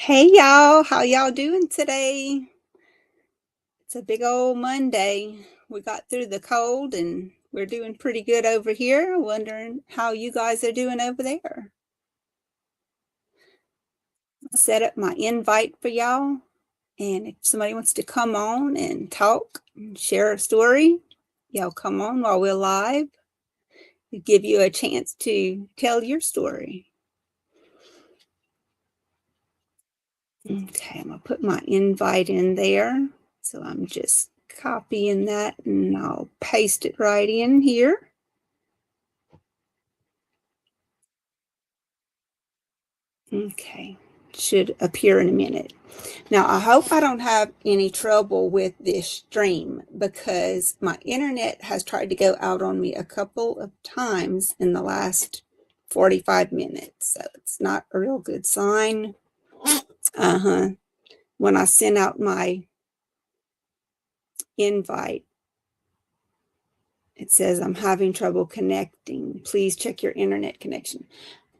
Hey y'all, how y'all doing today? It's a big old Monday. We got through the cold and we're doing pretty good over here. Wondering how you guys are doing over there. I set up my invite for y'all, and if somebody wants to come on and talk and share a story, y'all come on while we're live. We give you a chance to tell your story. Okay, I'm gonna put my invite in there. So I'm just copying that and I'll paste it right in here. Okay, should appear in a minute. Now, I hope I don't have any trouble with this stream because my internet has tried to go out on me a couple of times in the last 45 minutes. So it's not a real good sign. When I send out my invite, it says I'm having trouble connecting. Please check your internet connection.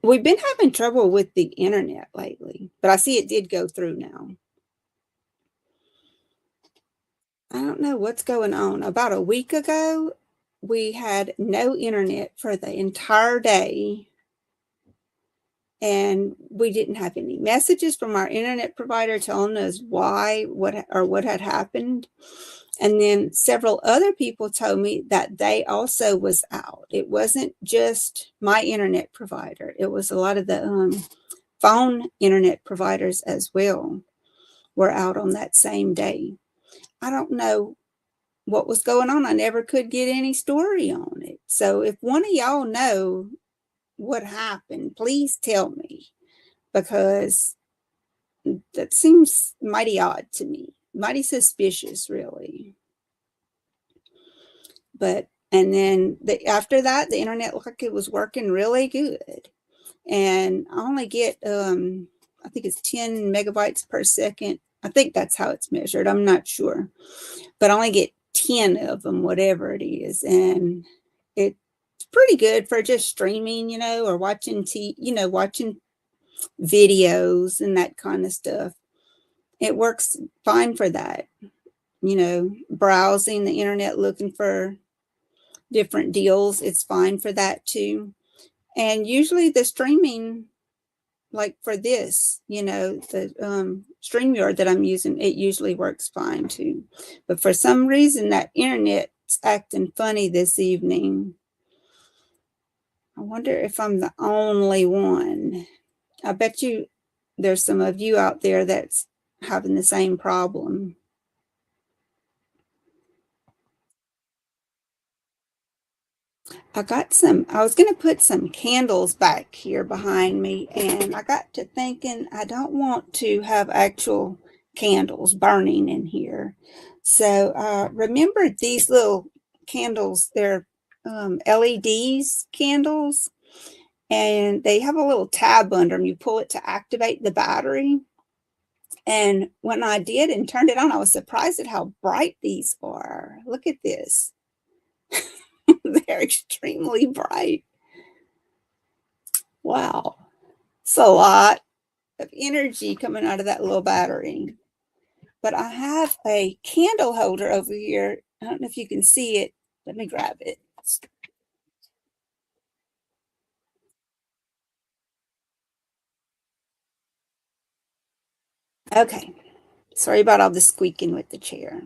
We've been having trouble with the internet lately, but I see it did go through now. I don't know what's going on. About a week ago, we had no internet for the entire day, and we didn't have any messages from our internet provider telling us why, what had happened. And then several other people told me that they also was out. It wasn't just my internet provider. It was a lot of the phone internet providers as well were out on that same day. I don't know what was going on. I never could get any story on it. So if one of y'all know what happened, please tell me, because that seems mighty odd to me, mighty suspicious, really. But and then after that, the internet looked like it was working really good, and I only get I think it's 10 megabytes per second. I think that's how it's measured. I'm not sure, but I only get 10 of them, whatever it is, and it's pretty good for just streaming, or watching watching videos and that kind of stuff. It works fine for that, browsing the internet looking for different deals. It's fine for that too. And usually the streaming, like for this, the StreamYard that I'm using, it usually works fine too. But for some reason, that internet's acting funny this evening. I wonder if I'm the only one. I bet you there's some of you out there that's having the same problem. I was going to put some candles back here behind me, and I got to thinking I don't want to have actual candles burning in here. So remember these little candles, they're LEDs candles, and they have a little tab under them. You pull it to activate the battery. And when I did and turned it on, I was surprised at how bright these are. Look at this. They're extremely bright. Wow. It's a lot of energy coming out of that little battery. But I have a candle holder over here. I don't know if you can see it. Let me grab it. Okay. Sorry about all the squeaking with the chair.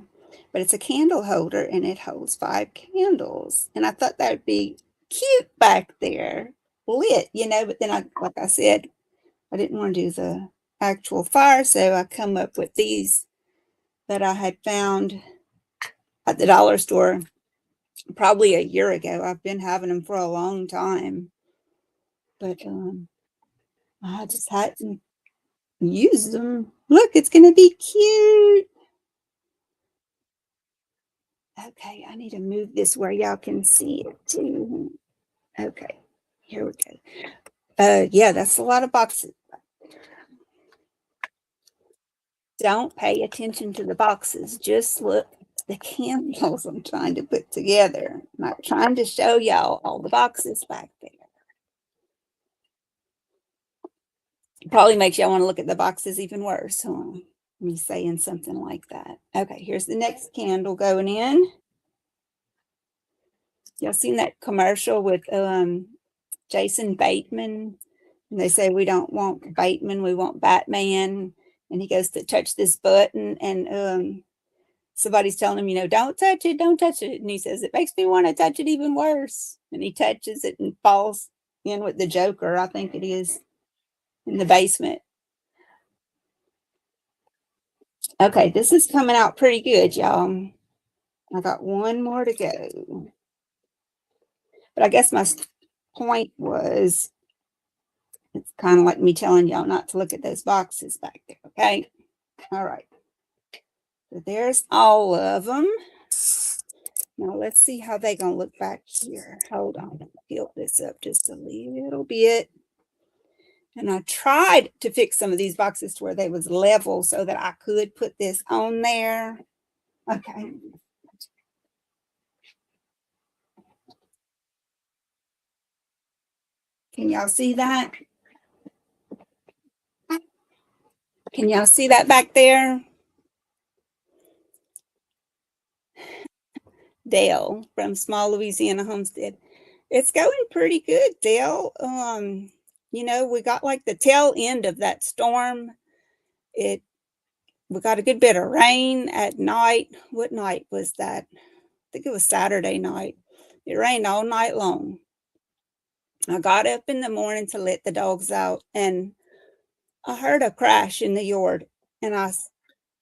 But it's a candle holder and it holds 5 candles. And I thought that would be cute back there, lit, but then like I said, I didn't want to do the actual fire, so I come up with these that I had found at the dollar store probably a year ago. I've been having them for a long time, but I just hadn't used them. Look, it's going to be cute. Okay, I need to move this where y'all can see it too. Okay, here we go. Yeah, that's a lot of boxes. Don't pay attention to the boxes. Just look at the candles I'm trying to put together. I'm not trying to show y'all all the boxes back there. Probably makes y'all want to look at the boxes even worse, huh? Me saying something like that. Okay, here's the next candle going in. Y'all seen that commercial with Jason Bateman? And they say, we don't want Bateman, we want Batman. And he goes to touch this button, and somebody's telling him, don't touch it, don't touch it. And he says, it makes me want to touch it even worse. And he touches it and falls in with the Joker, I think it is, in the basement. Okay, this is coming out pretty good, y'all. I got one more to go. But I guess my point was, it's kind of like me telling y'all not to look at those boxes back there, okay? All right. So there's all of them. Now let's see how they gonna look back here. Hold on, peel this up just a little bit. And I tried to fix some of these boxes to where they was level so that I could put this on there. Okay. Can y'all see that? Can y'all see that back there? Dale from Small Louisiana Homestead. It's going pretty good, Dale. We got like the tail end of that storm. We got a good bit of rain at night. What night was that? I think it was Saturday night. It rained all night long. I got up in the morning to let the dogs out, and I heard a crash in the yard, and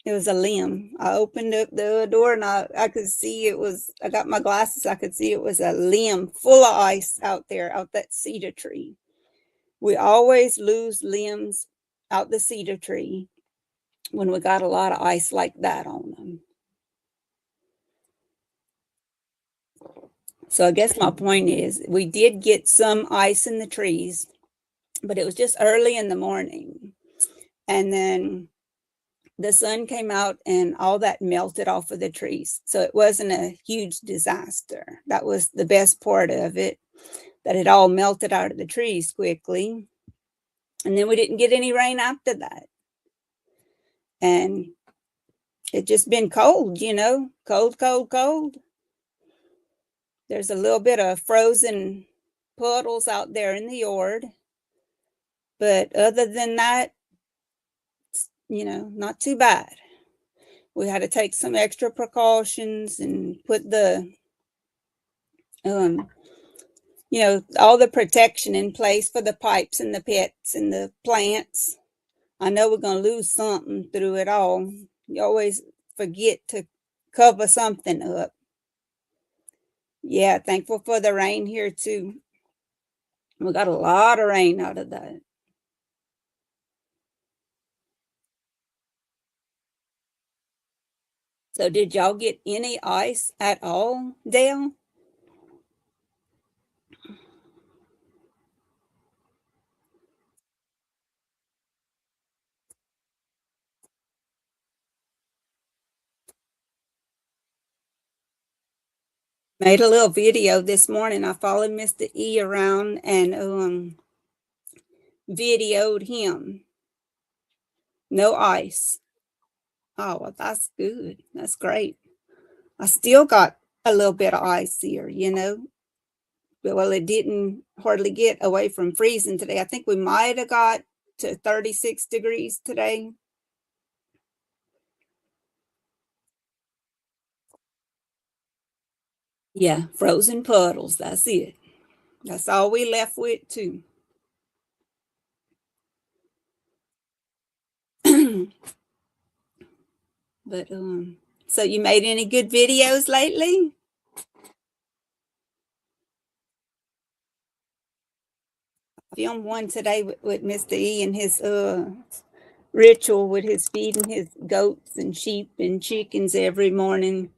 it was a limb. I opened up the door, and I could see I got my glasses, I could see it was a limb full of ice out there, out that cedar tree. We always lose limbs out the cedar tree when we got a lot of ice like that on them. So I guess my point is, we did get some ice in the trees, but it was just early in the morning. And then the sun came out and all that melted off of the trees. So it wasn't a huge disaster. That was the best part of it, that it all melted out of the trees quickly. And then we didn't get any rain after that. And it just been cold, cold, cold, cold. There's a little bit of frozen puddles out there in the yard. But other than that, not too bad. We had to take some extra precautions and put all the protection in place for the pipes and the pets and the plants. I know we're going to lose something through it all. You always forget to cover something up. Yeah, thankful for the rain here too. We got a lot of rain out of that. So did y'all get any ice at all, Dale? Made a little video this morning. I followed Mr. E around and videoed him. No ice. Oh, well, that's good. That's great. I still got a little bit of ice here, Well, it didn't hardly get away from freezing today. I think we might have got to 36 degrees today. Yeah, frozen puddles. That's it. That's all we left with, too. But so you made any good videos lately? I filmed one today with Mr. E and his ritual with his feeding his goats and sheep and chickens every morning.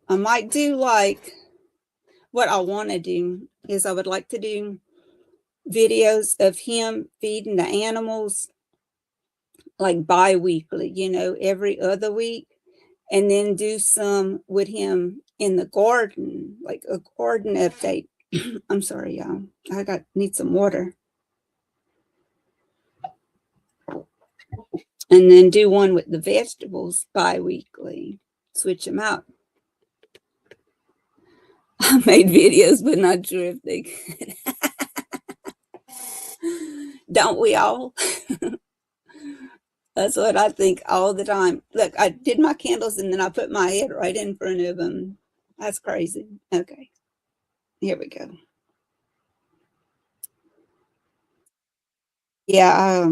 I might do what I want to do is I would like to do videos of him feeding the animals like bi-weekly, every other week, and then do some with him in the garden, like a garden update, I'm sorry, y'all. Need some water. And then do one with the vegetables bi-weekly. Switch them out. I made videos, but not sure if they could. Don't we all? That's what I think all the time. Look, I did my candles and then I put my head right in front of them. That's crazy. Okay, here we go. Yeah,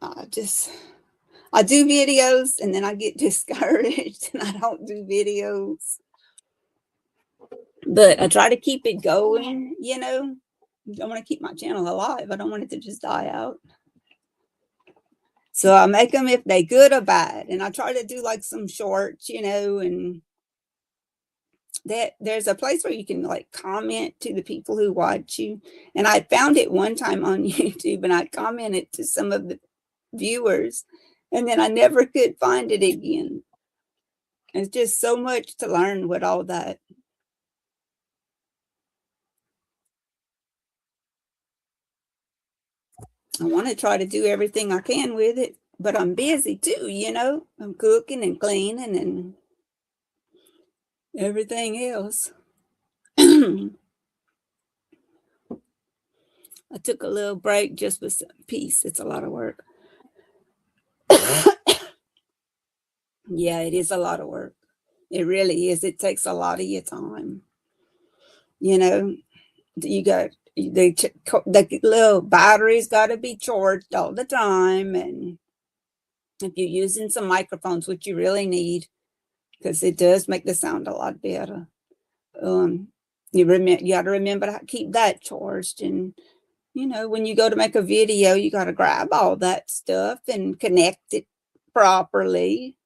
I do videos and then I get discouraged and I don't do videos. But I try to keep it going, you know. I want to keep my channel alive. I don't want it to just die out. So I make them if they good or bad. And I try to do like some shorts, you know, and that there's a place where you can like comment to the people who watch you. And I found it one time on YouTube and I commented to some of the viewers and then I never could find it again. It's just so much to learn with all that. I want to try to do everything I can with it, but I'm busy too, you know. I'm cooking and cleaning and everything else. I took a little break just with some peace. It's a lot of work. Yeah, it is a lot of work. It really is. It takes a lot of your time. You know, you got the little batteries got to be charged all the time. And if you're using some microphones, which you really need, because it does make the sound a lot better. You got to remember to keep that charged. And, you know, when you go to make a video, you got to grab all that stuff and connect it properly.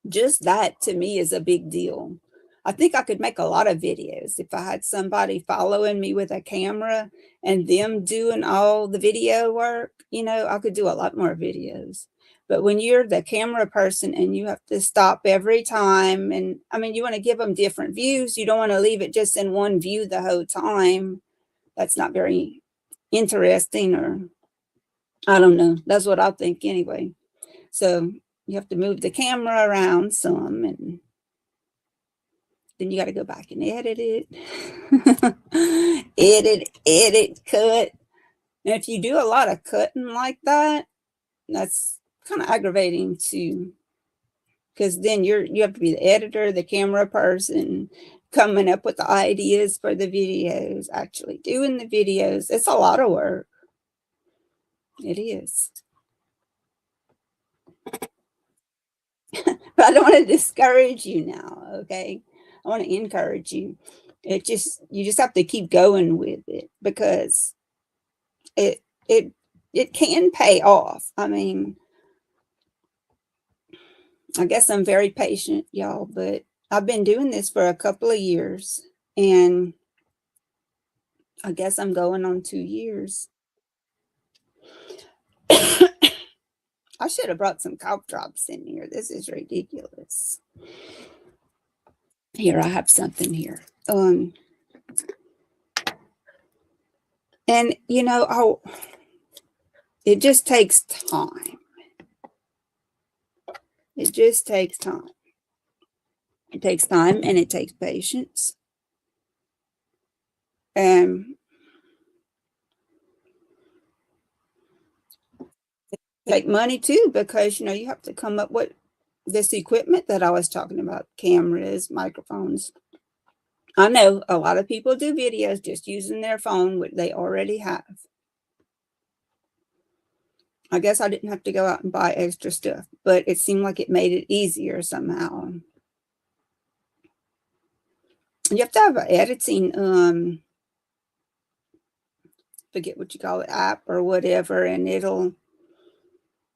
Just that to me is a big deal. I think I could make a lot of videos if I had somebody following me with a camera and them doing all the video work. You know, I could do a lot more videos. But when you're the camera person and you have to stop every time, and I mean, you want to give them different views, you don't want to leave it just in one view the whole time. That's not very interesting, or I don't know. That's what I think anyway. So you have to move the camera around some, and then you got to go back and edit it. Edit, cut. And if you do a lot of cutting like that, that's kind of aggravating too. Because then you have to be the editor, the camera person, coming up with the ideas for the videos, actually doing the videos. It's a lot of work. It is. But I don't want to discourage you now, okay? I want to encourage you. You just have to keep going with it because it it it can pay off. I mean, I guess I'm very patient, y'all, but I've been doing this for a couple of years and I guess I'm going on 2 years. I should have brought some cough drops in here. This is ridiculous. Here, I have something here. And you know, it just takes time. It just takes time. It takes time and it takes patience. And take money too, because you know, you have to come up with this equipment that I was talking about, cameras, microphones. I know a lot of people do videos just using their phone, which they already have. I guess I didn't have to go out and buy extra stuff, but it seemed like it made it easier somehow. You have to have an editing, forget what you call it, app or whatever, and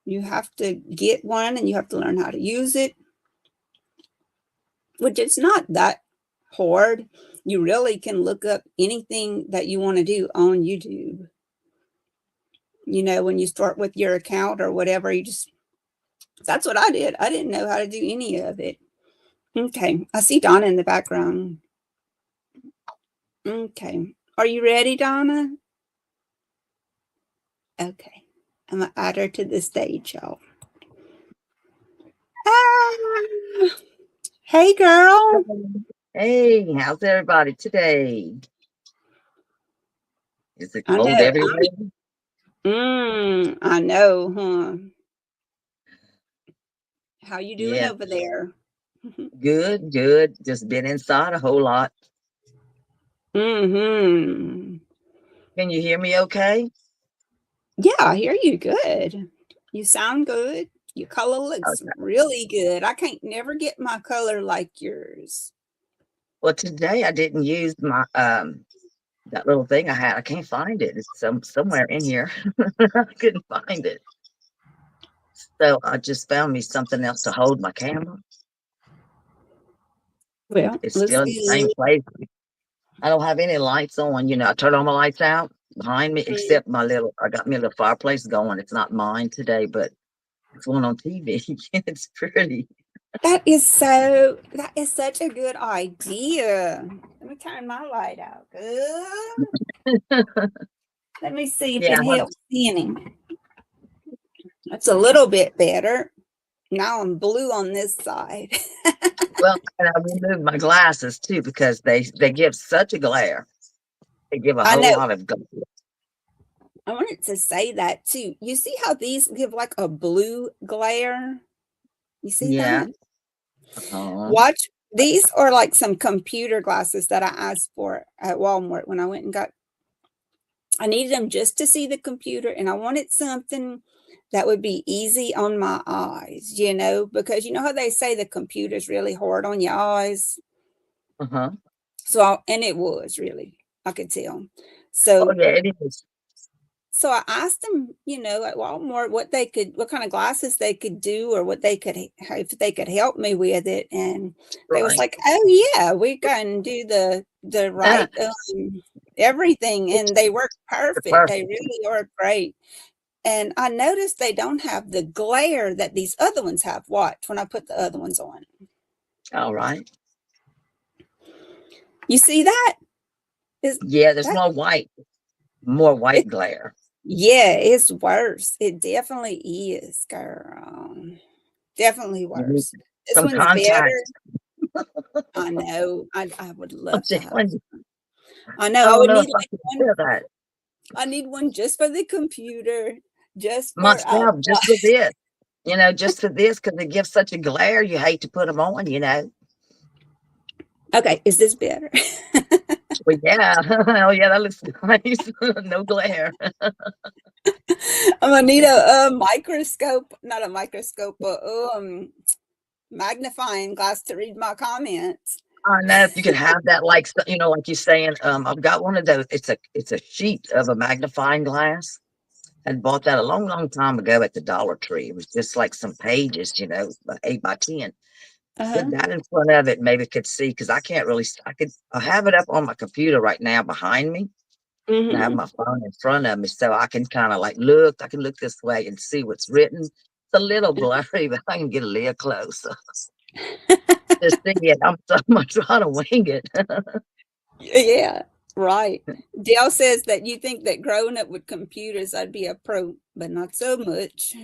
you have to get one and you have to learn how to use it, which it's not that hard. You really can look up anything that you want to do on YouTube. You know, when you start with your account or whatever, that's what I did. I didn't know how to do any of it. Okay, I see Donna in the background. Okay. Are you ready, Donna? Okay. I'm going to add her to the stage, y'all. Ah, hey, girl. Hey, how's everybody today? Is it I cold know. everywhere? I know, huh? How you doing Yeah, over there? good, good. Just been inside a whole lot. Mm-hmm. Can you hear me okay? Yeah, I hear you good. You sound good. Your color looks Okay. really good. I can't never get my color like yours. Well, today I didn't use my that little thing I had. I can't find it. It's somewhere in here. I couldn't find it. So I just found me something else to hold my camera. Well, It's looks still in the same good. place. I don't have any lights on. I turn all my lights out behind me, Mm. except I got me a little fireplace going. It's not mine today, but it's one on TV. It's pretty. That is such a good idea. Let me turn my light out. Good. Let me see if Yeah. it helps any. That's a little bit better. Now I'm blue on this side. Well, and I removed my glasses too because they give such a glare. They give a I whole know. lot of glare. I wanted to say that too. You see how these give like a blue glare? You see Yeah. that? Uh-huh. Watch. These are like some computer glasses that I asked for at Walmart when I went and got. I needed them just to see the computer, and I wanted something that would be easy on my eyes, because you know how they say the computer's really hard on your eyes. Uh-huh. And it was really, I could tell. Oh So yeah, it is. So I asked them, at Walmart what kind of glasses they could do or if they could help me with it. And they was Right. like, oh yeah, we can do the Yeah, right, everything. And they work they're perfect. They perfect. really are great. And I noticed they don't have the glare that these other ones have. Watch when I put the other ones on. All right. You see that? Is Yeah, there's that more white it, glare. yeah, it's worse. It definitely is, girl. Definitely You need worse. This some one's better. contacts. I know. I would I'm love to have. telling you, I I know. I don't would know if need I like can one. feel that I need one just for the computer, just for myself just for this. Just for this because it gives such a glare. You hate to put them on. Okay, is this better? Well, yeah. Oh, yeah, that looks nice. No glare. I'm gonna need a microscope, not a microscope, but magnifying glass to read my comments. I know if you could have that, like you're saying, I've got one of those. It's a sheet of a magnifying glass. I bought that a long, long time ago at the Dollar Tree. It was just like some pages, 8 by 10. Put Uh-huh. that in front of it, maybe could see because I can't really. I have it up on my computer right now behind me, and I have Mm-hmm. my phone in front of me, so I can kind of like look. I can look this way and see what's written. It's a little blurry, but I can get a little closer. Just see it. I'm trying to wing it. Yeah, right. Dale says that you think that growing up with computers, I'd be a pro, but not so much.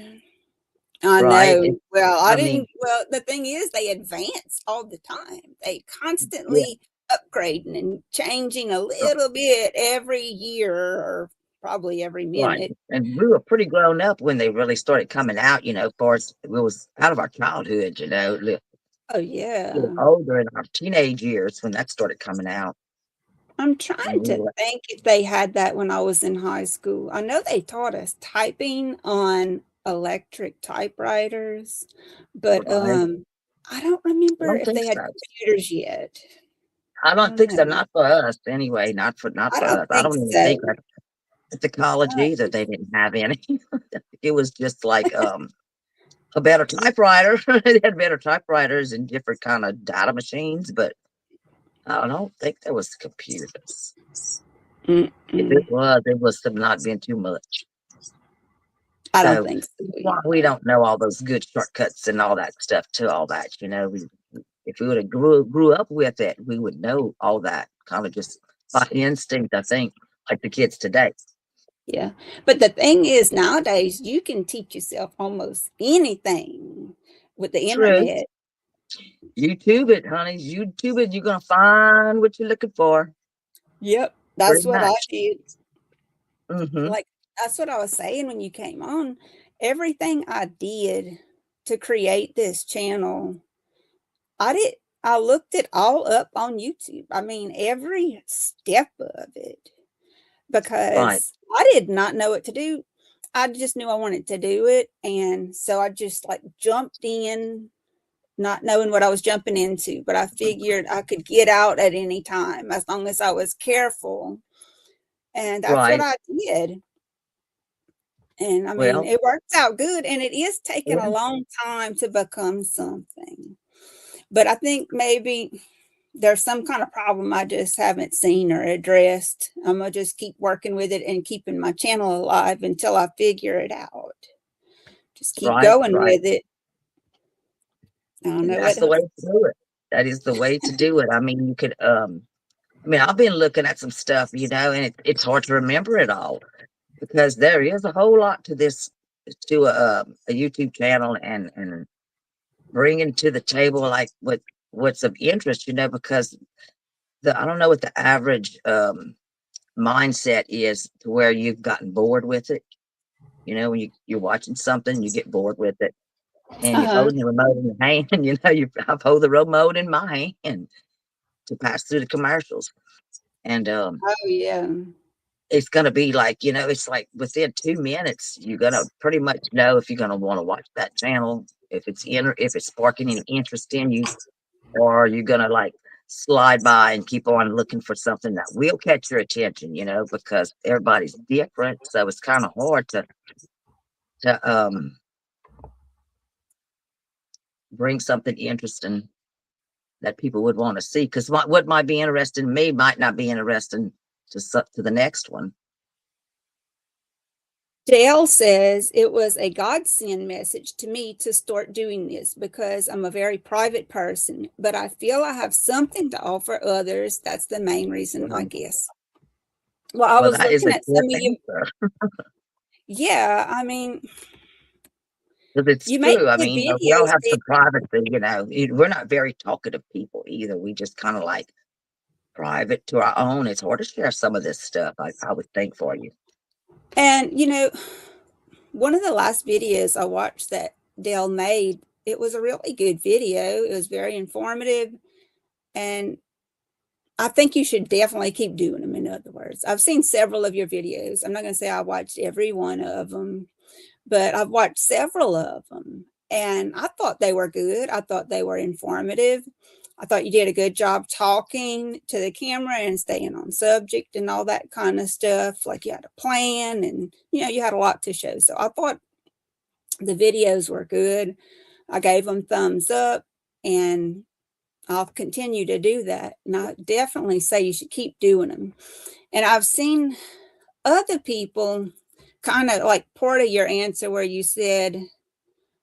I Right. know. Well, I mean, the thing is, they advance all the time. They yeah, constantly upgrading and changing a r- little bit every year or probably every right. minute. And we were pretty grown up when they really started coming out, for us. It was out of our childhood, Oh, a little yeah. older in our teenage years when that started coming out. I'm And trying we to were, think if they had that when I was in high school. I know they taught us typing on electric typewriters, but right. I don't I remember don't if think they had so. computers yet. I I don't don't think so. know. Not for us, anyway. Not I for don't us. I think don't even so. think that at the college either. They didn't have any. It was just like a better typewriter. They had better typewriters and different kind of data machines, but I don't think there was computers. If Mm-mm. it must have not been too much. I don't So think so that's why we either. don't know all those good shortcuts and all that stuff to all that. If we would have grew up with it, we would know all that. Kind of just by instinct, I think, like the kids today. Yeah. But the thing is, nowadays, you can teach yourself almost anything with the True. internet. YouTube it, honey. YouTube it. You're gonna find what you're looking for. Yep. That's Pretty what I much. did. Mm-hmm. Like, that's what I was saying when you came on. Everything I did to create this channel, I looked it all up on YouTube. I mean, every step of it, Right. because I did not know what to do. I just knew I wanted to do it. And so I just like jumped in, not knowing what I was jumping into, but I figured I could get out at any time as long as I was careful. And that's what Right. I did. And I mean, Well, it works out good, and it is taking a yeah, long time to become something. But I think maybe there's some kind of problem I just haven't seen or addressed. I'm gonna just keep working with it and keeping my channel alive until I figure it out. Just keep right, going right. with it. I don't And know that's what the way else. to do it. That is the way to do it. I mean, you could I mean, I've been looking at some stuff, and it's hard to remember it all because there is a whole lot to this, to a YouTube channel, and bringing to the table like what's of interest, because I don't know what the average mindset is to where you've gotten bored with it. When you're watching something, you get bored with it, and you're Uh-huh. holding the remote in your hand. I've hold the remote in my hand to pass through the commercials, and Oh yeah. it's gonna be like, it's like within 2 minutes, you're gonna pretty much know if you're gonna want to watch that channel, if it's sparking any interest in you, or you're gonna like slide by and keep on looking for something that will catch your attention, because everybody's different. So it's kind of hard to bring something interesting that people would want to see. Because what might be interesting to me might not be interesting to the next one. Dale says it was a godsend message to me to start doing this because I'm a very private person, but I feel I have something to offer others. That's the main reason, I Um, guess. Well, I well, was that is looking a at good some of you. answer Yeah, I mean, because it's you make true. I good mean, we all videos. have some privacy. We're not very talkative people either. We just kind of like private to our own. It's hard to share some of this stuff. I would think for you. And, one of the last videos I watched that Dale made, it was a really good video. It was very informative. And I think you should definitely keep doing them, in other words. I've seen several of your videos. I'm not going to say I watched every one of them, but I've watched several of them. And I thought they were good. I thought they were informative. I thought you did a good job talking to the camera and staying on subject and all that kind of stuff. Like you had a plan and, you had a lot to show. So I thought the videos were good. I gave them thumbs up and I'll continue to do that. And I definitely say you should keep doing them. And I've seen other people kind of like part of your answer where you said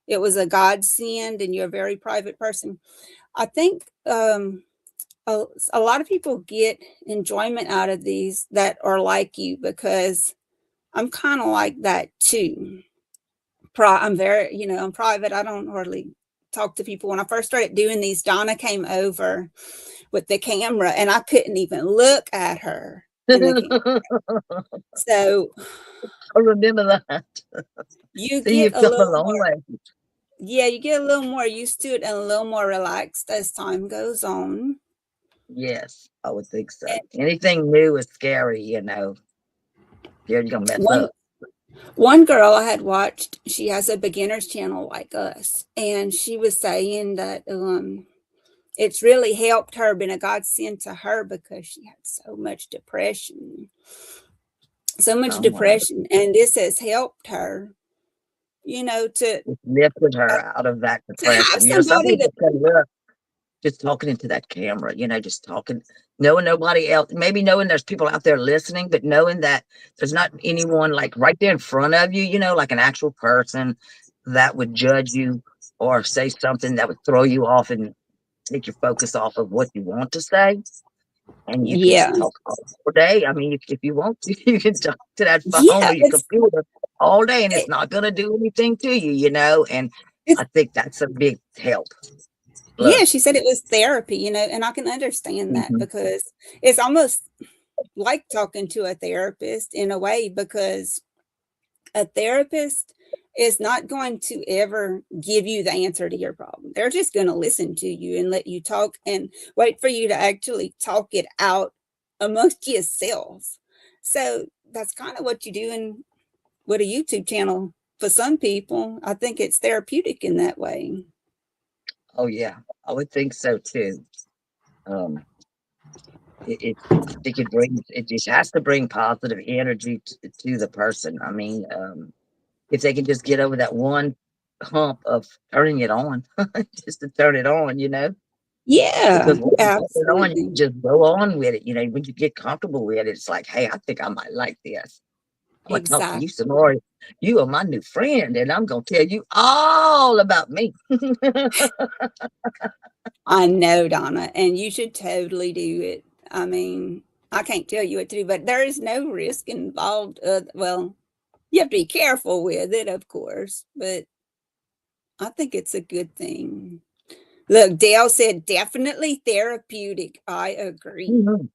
it was a godsend and you're a very private person. I think a lot of people get enjoyment out of these that are like you because I'm kind of like that too. I'm very, I'm private. I don't hardly talk to people. When I first started doing these, Donna came over with the camera and I couldn't even look at her in the camera. So I remember that. you See, get you've a come a little long more, way. yeah, you get a little more used to it and a little more relaxed as time goes on. Yes, I would think so. And Anything new is scary, you're gonna mess one up. one girl I had watched, she has a beginner's channel like us, and she was saying that it's really helped her, been a godsend to her because she had so much Oh my, depression, and this has helped her, to it's lifted her out of that have depression. Some somebody to. people can look just talking into that camera, just talking, knowing nobody else, maybe knowing there's people out there listening, but knowing that there's not anyone like right there in front of you, like an actual person that would judge you or say something that would throw you off and take your focus off of what you want to say. and you can Yeah. just talk all day. I mean, if you want to, you can talk to that phone Yeah. or your computer all day, and it's not going to do anything to you, And It's I think that's a big help. yeah, Plus, she said it was therapy, and I can understand that hmm because it's almost like talking to a therapist in a way because a therapist is not going to ever give you the answer to your problem. They're just going to listen to you and let you talk and wait for you to actually talk it out amongst yourselves. So that's kind of what you do in with a YouTube channel for some people. I think it's therapeutic in that way. oh yeah, I would think so too. Um, I think it just has to bring positive energy to the person. I mean, if they can just get over that one hump of turning it on, just to turn it on, Yeah, because once you turn it on, you absolutely. can just go on with it. When you get comfortable with it, it's like, hey, I think I might like this. I'm gonna talk to you some Exactly. more. You are my new friend, and I'm gonna tell you all about me. I know, Donna, and you should totally do it. I mean, I can't tell you what to do, but there is no risk involved. Well, you have to be careful with it, of course, but I think it's a good thing. Look, Dale said definitely therapeutic. I agree. Mhm.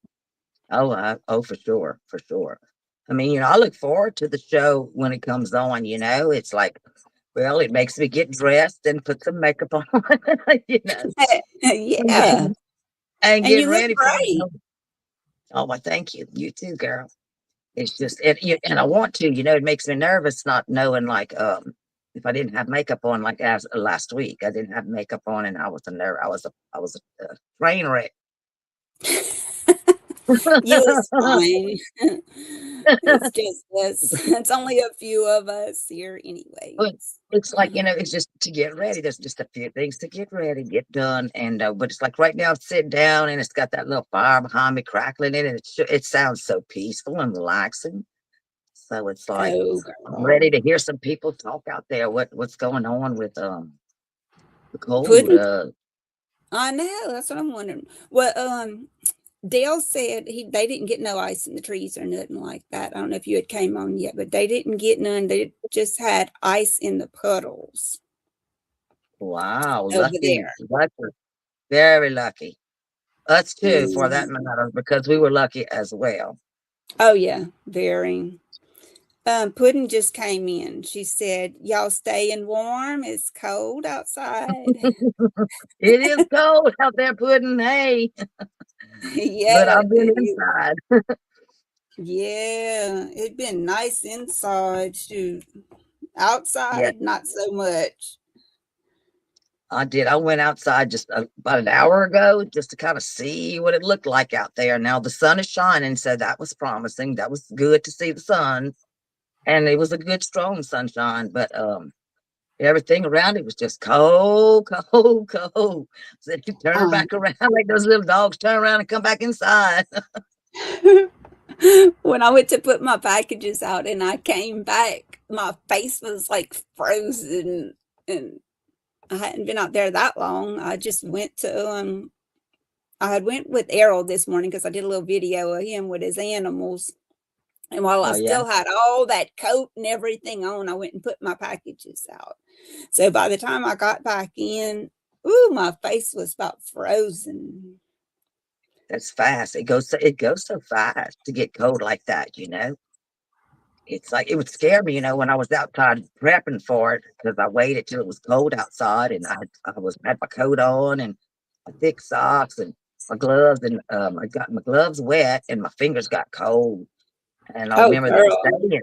Oh, for sure, for sure. I mean, I look forward to the show when it comes on. It's like, well, it makes me get dressed and put some makeup on, you know, and Yeah, get, and and get you look ready for the great. show. Oh, well, thank you. You too, girl. It's just, and I want to, it makes me nervous not knowing, like, if I didn't have makeup on, like as last week, I didn't have makeup on, and I was a nerve. I was a train wreck. You was fine. It's just us. It's only a few of us here But anyways. it's like, it's just to get ready. There's just a few things to get ready, get done. And, but it's like right now, sit down and it's got that little fire behind me crackling in it. It sounds so peaceful and relaxing. So it's like, Oh, I'm ready girl. to hear some people talk out there. What's going on with, the cold? Pudding? I know, that's what I'm wondering. Well, Dale said they didn't get no ice in the trees or nothing like that. I don't know if you had came on yet, but they didn't get none. They just had ice in the puddles Wow, over lucky, there. lucky, very lucky. Us too, for that Mm. matter, because we were lucky as well. Oh yeah, very. Pudding just came in. She said, "Y'all staying warm? It's cold outside." It is cold out there, Pudding. Hey, but Yeah, I've been it is. inside. Yeah, it'd been nice inside. Shoot, Yeah, outside, not so much. I did. I went outside just about an hour ago just to kind of see what it looked like out there. Now the sun is shining, so that was promising. That was good to see the sun, and it was a good, strong sunshine. But everything around it was just cold, cold, cold. So you turn Um, back around like those little dogs turn around and come back inside. when I went to put my packages out and I came back, my face was like frozen and I hadn't been out there that long. I just went to I had went with Errol this morning because I did a little video of him with his animals. And while I Oh yeah. still had all that coat and everything on, I went and put my packages out. So by the time I got back in, ooh, my face was about frozen. That's fast. It goes so fast to get cold like that. It's like it would scare me, when I was outside prepping for it because I waited till it was cold outside and I had my coat on and my thick socks and my gloves and I got my gloves wet and my fingers got cold. And I Oh, remember girl.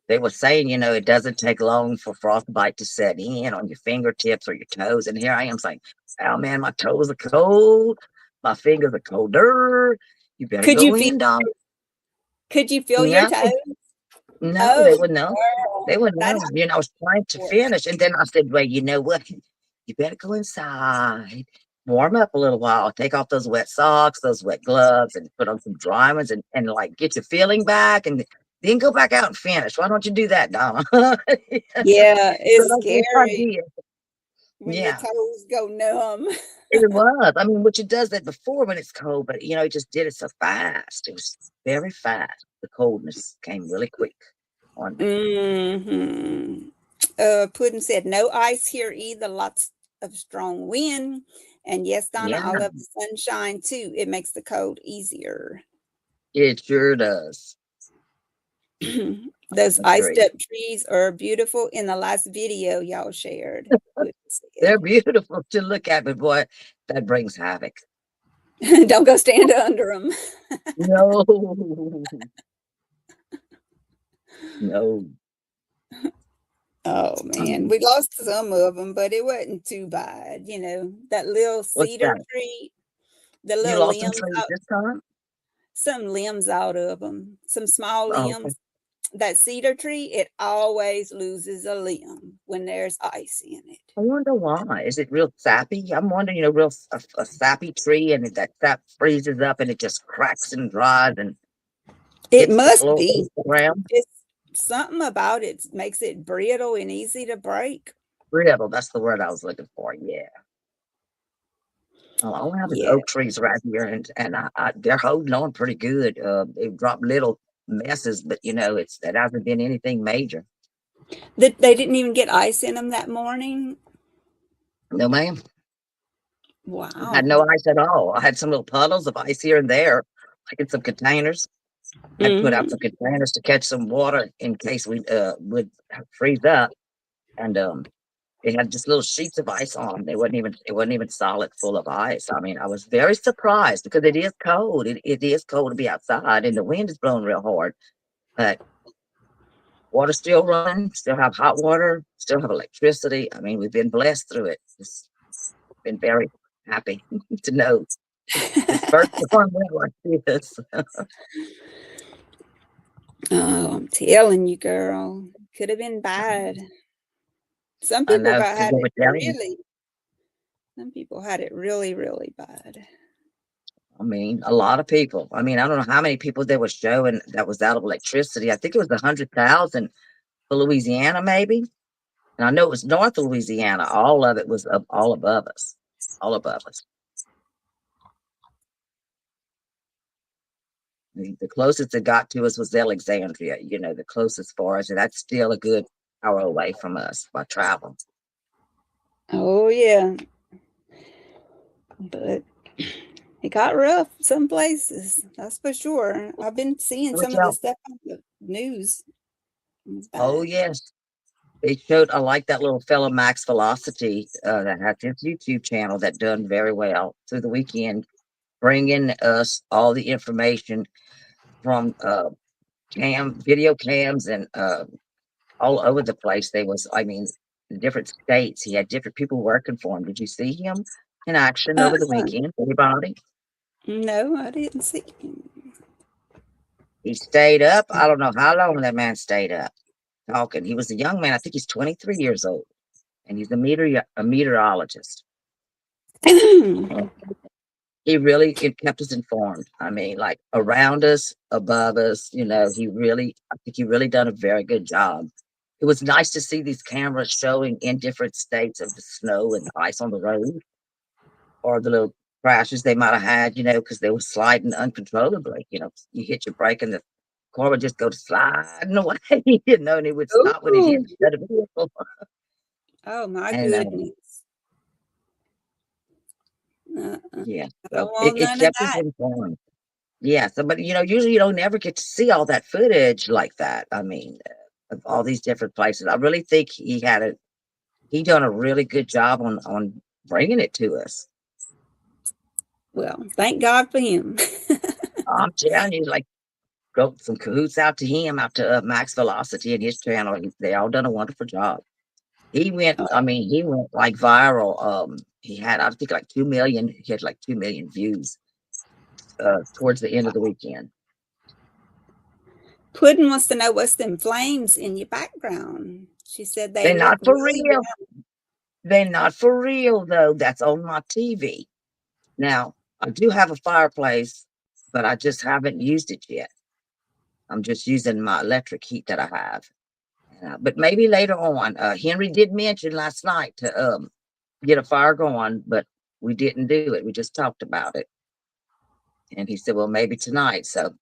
they were saying, it doesn't take long for frostbite to set in on your fingertips or your toes. And here I am saying, oh man, my toes are cold, my fingers are colder. You better Could go you feel in, dog. could you feel your No, toes? no, Oh, they would know. girl. They would That know. I was trying to happened. finish, and then I said, "Well, you know what? You better go inside, warm up a little while, take off those wet socks, those wet gloves, and put on some dry ones, and like get your feeling back, and then go back out and finish. Why don't you do that, Donna?" So Yeah, it's that's what I scary. did. when your Yeah, toes go numb. it was. I mean, which it does that before when it's cold, but it just did it so fast. It was very fast. The coldness came really quick on me. Hmm. Puddin said, no ice here either. Lots of strong wind. And yes, Donna, Yeah, I love the sunshine too. It makes the cold easier. it sure does. Those iced Agree. up trees are beautiful in the last video y'all shared. Puddin They're said. beautiful to look at, but boy, that brings havoc. Don't go stand under them. No, no. Oh man, we lost some of them, but it wasn't too bad. That little What's cedar that? tree, the You little lost some limbs trees out, this time? some limbs out of them, some small Oh, okay. limbs. That cedar tree, it always loses a limb when there's ice in it. I wonder why. Is it real sappy? I'm wondering, a sappy tree and that sap freezes up and it just cracks and dries and It hits the must floor, be. hits the ground. It's something about it makes it brittle and easy to break. Brittle, that's the word I was looking for. Yeah. Oh, all I have is Yeah. oak trees right here, and they're holding on pretty good. They've dropped little messes, but it hasn't been anything major. They didn't even get ice in them that morning. No, ma'am. I had Wow. no ice at all. I had some little puddles of ice here and there, like in some containers. I'd put out Hmm. some containers to catch some water in case we would freeze up, and they had just little sheets of ice on them. It wasn't even solid full of ice. I mean, I was very surprised because it is cold. It is cold to be outside, and the wind is blowing real hard. But water's still running. Still have hot water. Still have electricity. I mean, we've been blessed through it. Just been very happy to know this first one went like this. Oh, I'm telling you, girl. Could have been bad. Some I people know got because had they it were telling me. really some people had it really, really bad. I mean, a lot of people. I mean, I don't know how many people they were showing that was out of electricity. I think it was 100,000 for Louisiana, maybe. And I know it was north of Louisiana. All of it was up, all above us, all above us. The closest it got to us was Alexandria. The closest for us, and that's still a good hour away from us by travel. Oh yeah. But it got rough some places, that's for sure. I've been seeing Which some of the stuff on the news. It's Oh bad. yes, they showed. I like that little fellow Max Velocity that has his YouTube channel that done very well through the weekend, bringing us all the information from video cams and all over the place. They was, I mean, different states. He had different people working for him. Did you see him in action over the Uh-uh. weekend? Anybody? No, I didn't see. He stayed up. I don't know how long that man stayed up talking. He was a young man. I think he's 23 years old, and he's a meteorologist. And he really kept us informed. I mean, like around us, above us. I think he really done a very good job. It was nice to see these cameras showing in different states of the snow and the ice on the road, or the little crashes they might have had, because they were sliding uncontrollably. You hit your brake and the car would just go sliding away, and it would stop when it hit Ooh. the other vehicle. Oh my And goodness. Uh-uh. yeah, I so don't it, want it none of kept us that. informed. Yeah, so but usually you don't never get to see all that footage like that. I mean, of all these different places. I really think he done a really good job on bringing it to us. Well, thank God for him. I'm telling you, like, go some cahoots out to him, out to Max Velocity and his channel. They all done a wonderful job. I mean, he went like viral. He had, I think, like 2 million. He had like 2 million views towards the end of the weekend. Puddin wants to know what's them flames in your background. She said they They're look not for really real. They're not for real though. That's on my TV. Now, I do have a fireplace, but I just haven't used it yet. I'm just using my electric heat that I have. But maybe later on. Henry did mention last night to get a fire going, but we didn't do it. We just talked about it. And he said, well, maybe tonight. So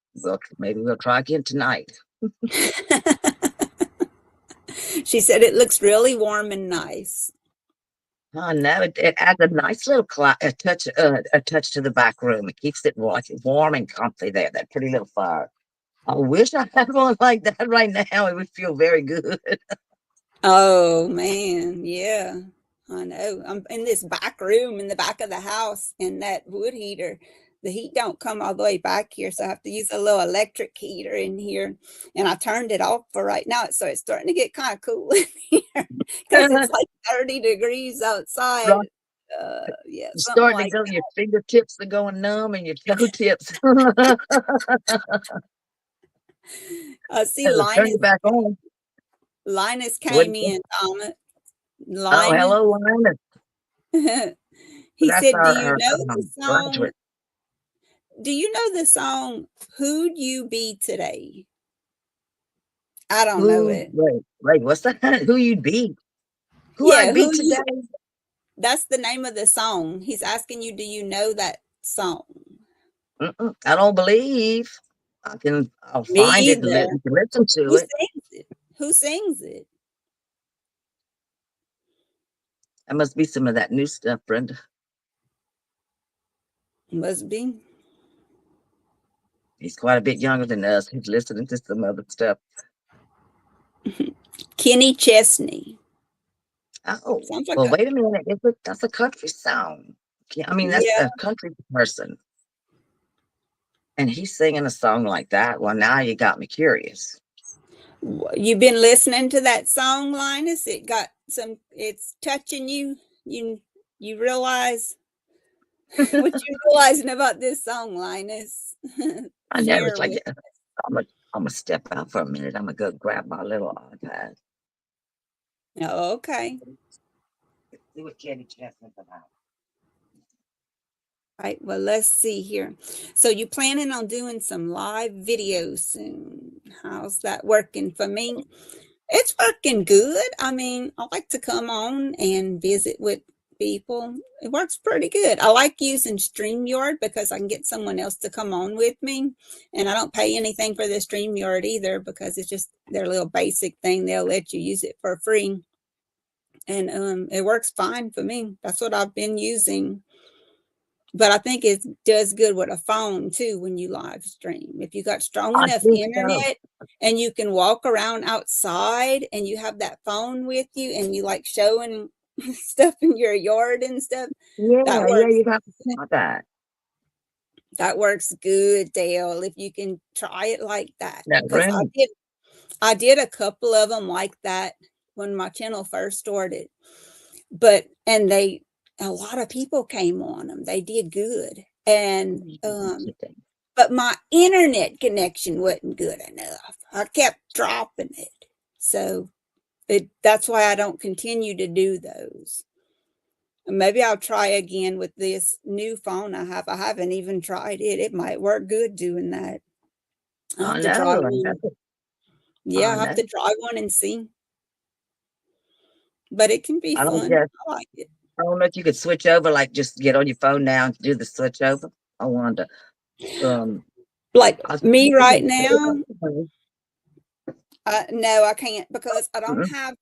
maybe we'll try again tonight. She said it looks really warm and nice. Oh no, it adds a nice little a touch to the back room. It keeps it warm and comfy there. That pretty little fire. I wish I had one like that right now. It would feel very good. Oh man, yeah. I know. I'm in this back room in the back of the house, and that wood heater, the heat don't come all the way back here, so I have to use a little electric heater in here. And I turned it off for right now, so it's starting to get kind of cool in here because it's like 30 degrees outside. Right. Yeah, You're something starting to like go, your fingertips are going numb and your toe tips. I see Turn it back on. Linus What? came in, Thomas. Oh, Linus. hello, Linus. He That's said, "Do you our know the song? graduate. Do you know the song Who'd You Be Today?" I don't know it. Wait, what's that? Who you'd be? Who Yeah, I'd be who you today? that's the name of the song. He's asking you, do you know that song? I don't believe I'll Me find it and either. you can listen to Who it. sings it? Who sings it? That must be some of that new stuff, Brenda. Must be. He's quite a bit younger than us. He's listening to some other stuff. Kenny Chesney. Oh, Sounds like well, wait a minute. That's a country song. I mean, that's yeah. a country person. And he's singing a song like that. Well, now you got me curious. You've been listening to that song, Linus? It's touching you. You realize what you're realizing about this song, Linus. I know it's Share like with. I'm gonna step out for a minute. I'm gonna go grab my little iPad. Oh, okay. See what Kenny Chesney's about. Right. Well, let's see here. So you planning on doing some live videos soon? How's that working for me? It's working good. I mean, I like to come on and visit with people. It works pretty good. I like using StreamYard because I can get someone else to come on with me. And I don't pay anything for the StreamYard either because it's just their little basic thing. They'll let you use it for free. And it works fine for me. That's what I've been using. But I think it does good with a phone too when you live stream. If you got strong I enough think so. internet and you can walk around outside and you have that phone with you and you like showing stuff in your yard and stuff, that Yeah, works. you got to try that. That works good, Dale, if you can try it like that. That Because room. I did a couple of them like that when my channel first started. And a lot of people came on them. They did good. And but my internet connection wasn't good enough. I kept dropping it. So that's why I don't continue to do those. Maybe I'll try again with this new phone I have. I haven't even tried it. It might work good doing that. I'll have to try one. Yeah, I'll have to try one and see. But it can be fun. I like it. I don't know if you could switch over, like just get on your phone now and do the switch over. I wanted to like me right now. No, I can't because I don't have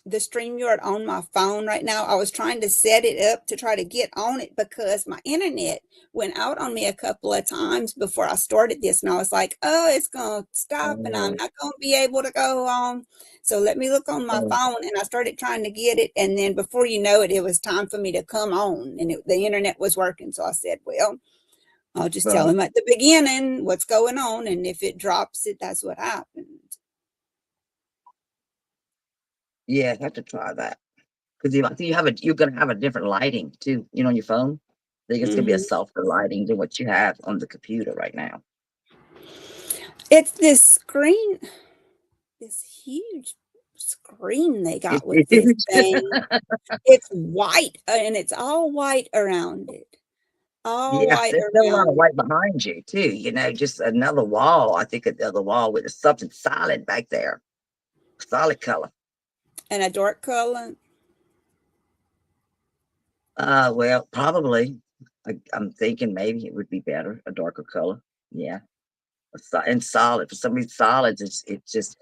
the StreamYard on my phone right now. I was trying to set it up to try to get on it because my internet went out on me a couple of times before I started this. And I was like, oh, it's going to stop and I'm not going to be able to go on. So let me look on my phone. And I started trying to get it. And then before you know it, it was time for me to come on and the internet was working. So I said, well, I'll just tell him at the beginning what's going on. And if it drops it, that's what happened. Yeah, I have to try that. Because you're gonna have a different lighting too, on your phone. I think it's gonna be a softer lighting than what you have on the computer right now. It's this screen, this huge screen they got with this thing. It's white and it's all white around it. All white there's around. a lot of white behind you too. Just another wall. I think another wall with something solid back there, solid color. And a dark color. Well, probably. I'm thinking maybe it would be better, a darker color. Yeah. And solid. For some reason, solids, it's just,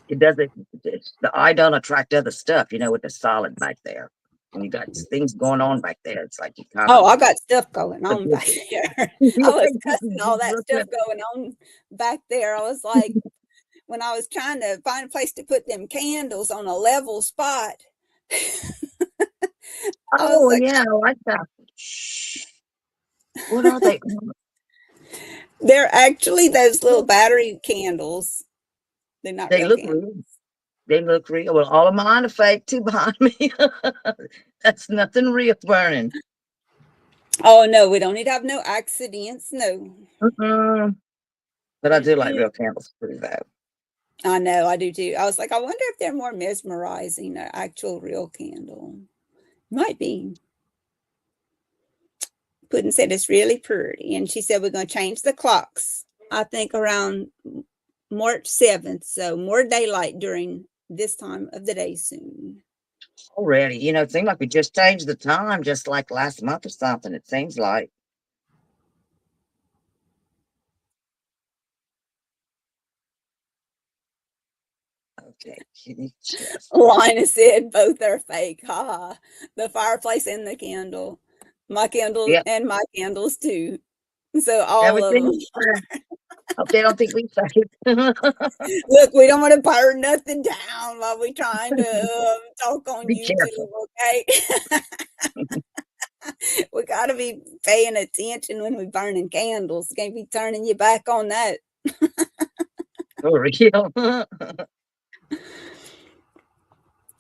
it doesn't, the eye don't attract other stuff, with the solid back there. When you got things going on back there, it's like you kind Oh, of, I got stuff going on back there. I was cussing all that look stuff at, going on back there. I was like, when I was trying to find a place to put them candles on a level spot, I was oh, like, yeah, I like that. Shh. What are they? they're actually those little battery candles. They're not They real look candles. real. They look real. Well, all of mine are fake too behind me. That's nothing real burning. Oh no, we don't need to have no accidents. No. Mm-mm. But I do like Mm-mm. real candles too, though. I know, I do too. I was like, I wonder if they're more mesmerizing an actual real candle. Might be. Puddin said it's really pretty. And she said we're going to change the clocks, I think around March 7th. So more daylight during this time of the day soon. Already, it seemed like we just changed the time just like last month or something, it seems like. Okay, kitty chest. Lina said both are fake. Ha ha. The fireplace and the candle. My candle Yep, and my candles too. So all of them. everything. Hope they don't think we fake. Look, we don't want to burn nothing down while we're trying to talk on Be YouTube, careful. okay? We got to be paying attention when we're burning candles. Can't be turning your back on that. For real.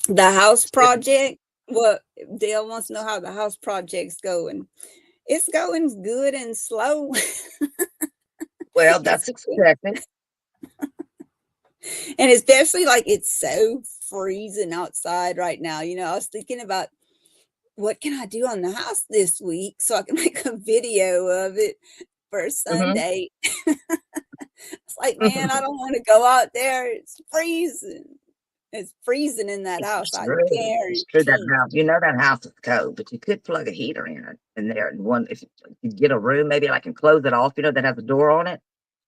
The house project. Well, Dale wants to know how the house project's going. It's going good and slow. Well, It's that's expected. and especially like it's so freezing outside right now. I was thinking about what can I do on the house this week so I can make a video of it for Mhm. Sunday. It's like, man, I don't want to go out there. It's freezing. It's freezing in that house. I It's true that guarantee. house. That house is cold, but you could plug a heater in there. And one, if you get a room, maybe I can close it off. That has a door on it.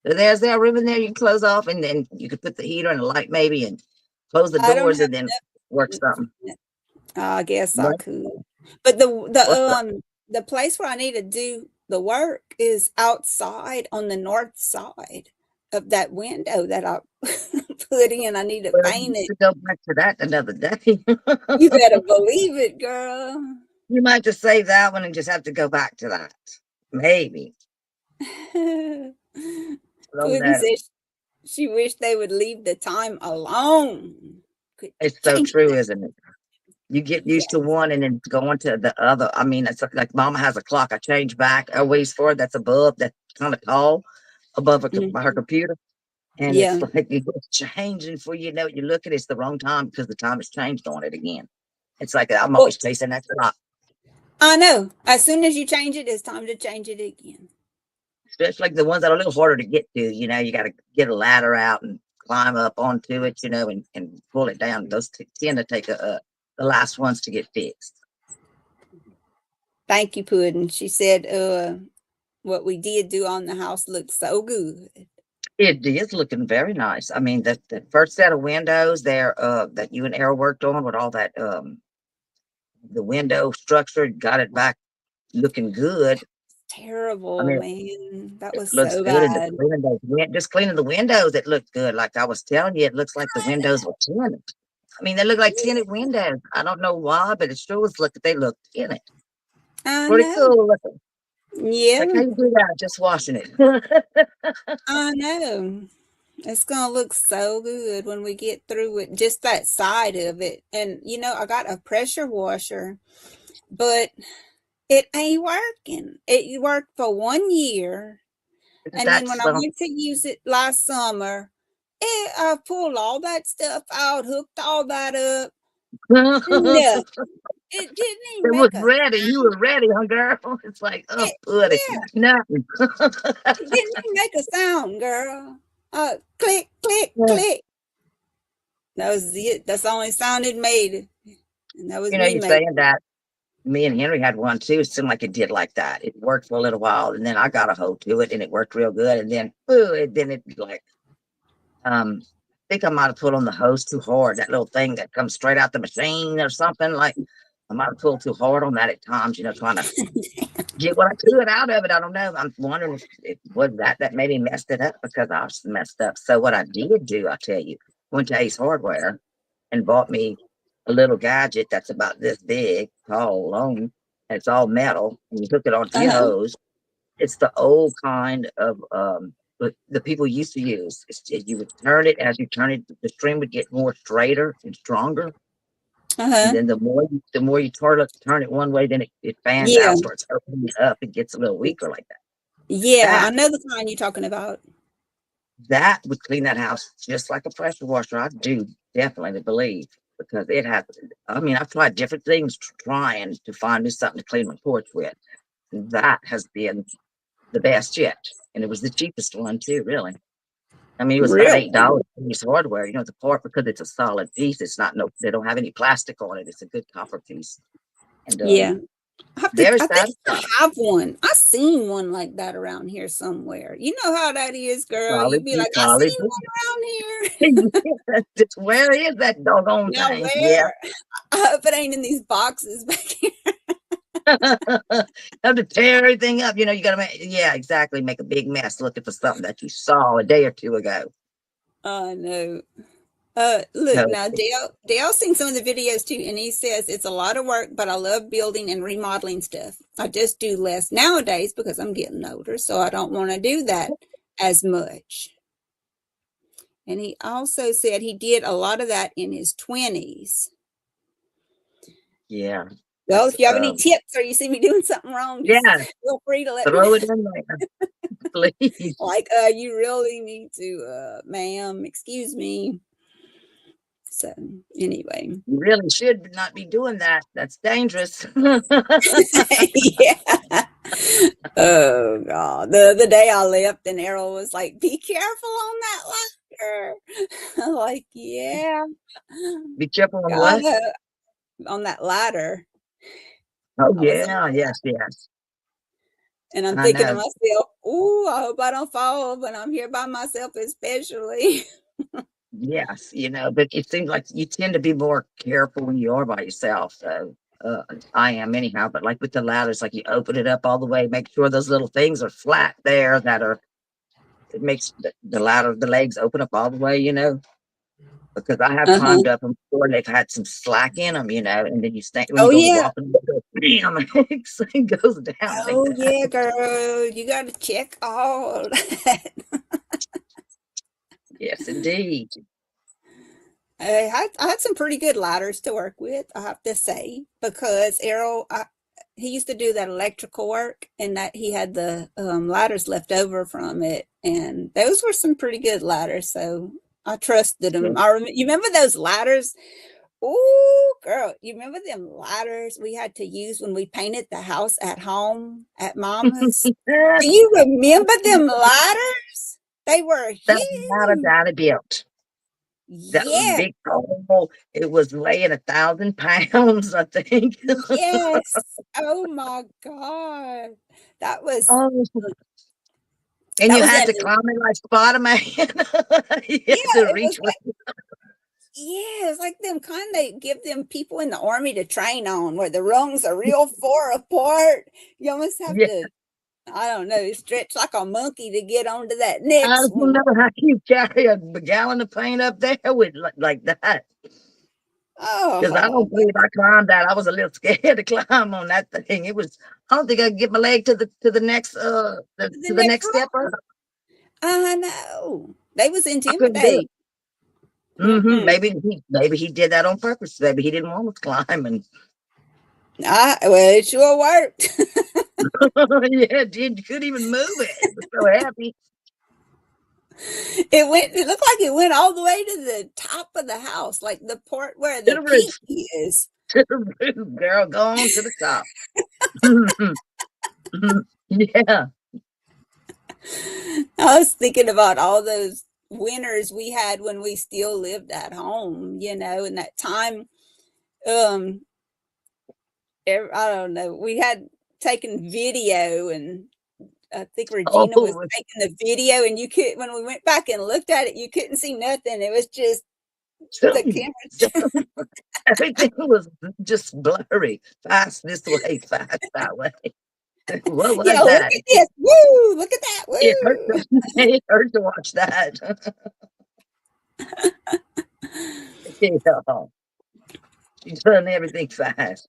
So there's that room in there you can close off, and then you could put the heater and a light maybe, and close the I don't doors, have and then work something. enough. I guess I What? could. But the What's the up? the place where I need to do the work is outside on the north side of that window that I put in. I need to Well, paint you it. could go back to that another day. You better believe it, girl. You might just save that one and just have to go back to that. Maybe. Puddin I don't know. said she wished they would leave the time alone. Could It's so change true, that. isn't it? You get Yeah. used to one and then going to the other. I mean, it's like Mama has a clock. I change back always for it. That's above, that's kind of tall above her Mhm. computer. And it's Yeah. like it's changing for you look at it's the wrong time because the time has changed on it again. It's like I'm Well, always chasing that clock, I know. As soon as you change it, it's time to change it again. especially like the ones that are a little harder to get to. You got to get a ladder out and climb up onto it, and pull it down. Those tend to take the last ones to get fixed. Thank you, Puddin. She said, what we did do on the house looks so good. It is looking very nice. I mean, the first set of windows there, that you and Errol worked on with all that, the window structure, got it back looking good. I Terrible, mean, man. That it was looks so good, and bad. just cleaning the windows, it looked good. Like I was telling you, it looks like the windows were tinted. I mean, they look like tinted windows. I don't know why, but it sure was they look tinted. I Pretty know. cool looking. Like how Yeah, you do that, just washing it. I know. It's gonna look so good when we get through it, just that side of it. And I got a pressure washer, but it ain't working. It worked for 1 year, and then when That's I went to use it last summer, I pulled all that stuff out, hooked all that up. No, it didn't even It was make a ready. You sound. were ready, huh, girl? It's like, oh, It, put it. yeah, Nothing. it didn't even make a sound, girl. Click, click, Yeah. click. That was it. That's the only sound it made. And that was me You're making saying it. that me and Henry had one too. It seemed like it did like that. It worked for a little while, and then I got a hold to it, and it worked real good. And then, then it like, I think I might have pulled on the hose too hard. That little thing that comes straight out the machine or something. Like I might have pulled too hard on that at times. Trying to get what I could out of it. I don't know. I'm wondering if it was that maybe messed it up because I was messed up. So what I did do, I tell you, went to Ace Hardware and bought me a little gadget that's about this big, tall, long, and it's all metal, and you hook it onto your Uh-huh. hose. It's the old kind of but the people used to use. You would turn it as you turn it, the string would get more straighter and stronger. And Uh-huh. then the more you turn it one way, then it fans Yeah. out, starts opening up, it gets a little weaker like that. Yeah, I That know the kind you're talking about. that would clean that house just like a pressure washer. I do definitely believe because it has. I mean, I've tried different things trying to find me something to clean my porch with. That has been the best yet, and it was the cheapest one too. Really, I mean, it was about Really? $8 piece of hardware. The part because it's a solid piece. It's not no. They don't have any plastic on it. It's a good copper piece, and Yeah. very I think I satisfying. have one. I seen one like that around here somewhere. You know how that is, girl. You Probably, be you like, I probably seen do. one around here. Just where is that doggone Now thing? Yeah. where? I hope it ain't in these boxes back here. Have to tear everything up. You gotta yeah, exactly. Make a big mess looking for something that you saw a day or two ago. I know. Look, So now Dale's seen some of the videos too, and he says it's a lot of work, but I love building and remodeling stuff. I just do less nowadays because I'm getting older, so I don't want to do that as much. And he also said he did a lot of that in his 20s. yeah, Well, that's if you have any tips or you see me doing something wrong, just yeah, feel free to let me throw know. it in there, please. Like, you really need to, ma'am, excuse me. So, anyway. You really should not be doing that. That's dangerous. Yeah. Oh God. The other day I left and Errol was like, be careful on that ladder. I'm like, yeah. Be careful on God, what? on that ladder. Oh I was on yeah, yes, yes. and I'm I thinking to know. myself, ooh, I hope I don't fall when I'm here by myself, especially. Yes, but it seems like you tend to be more careful when you are by yourself. So I am anyhow. But like with the ladders, like you open it up all the way, make sure those little things are flat there. It makes the ladder, the legs open up all the way. Because I have Uh-huh. climbed up them before and they've had some slack in them, and then you stand when you Oh go to yeah. walk, and bam, it goes down like Oh that. yeah, girl. You got to check all that. Yes, indeed. I had some pretty good ladders to work with, I have to say, because Errol, he used to do that electrical work, and that he had the ladders left over from it, and those were some pretty good ladders. So I trusted Yeah. him. You remember those ladders? Oh, girl, you remember them ladders we had to use when we painted the house at home at Mama's? Do you remember them ladders? They were That ladder huge. that I built. That was Yeah, big pole. It was weighing 1,000 pounds, I think. yes. Oh my God. That was Oh, and that you was had in to climb it like Spider-Man. You had yeah, to it was reach with like yeah, it's like them kind they give them people in the army to train on where the rungs are real far apart. You almost have yeah. to, I don't know, stretch like a monkey to get onto that I next don't one. know how you carry a gallon of paint up there with like that. Because I Oh, don't believe I climbed that. I was a little scared to climb on that thing. I don't think I could get my leg to the next the to the next next step one. up. I know. They was I couldn't do it. intimidating. Mm-mm. Maybe he did that on purpose. Maybe he didn't want us climbing. Well, it sure worked. Yeah, dude, you couldn't even move it. It was so heavy. It looked like it went all the way to the top of the house, like the part where To the the peak roof. is. To the roof, girl. Go on to the top. Yeah. I was thinking about all those winters we had when we still lived at home, and that time um I don't know. We had taken video, and I think Oh, Regina was taking the video, and you could when we went back and looked at it, you couldn't see nothing. It was just the some, camera. everything was just blurry. Fast this way, fast that way. What was Yeah, look that? at this. Woo! Look at that. It hurt. Woo! It hurt to watch that. Yeah, she's done everything fast.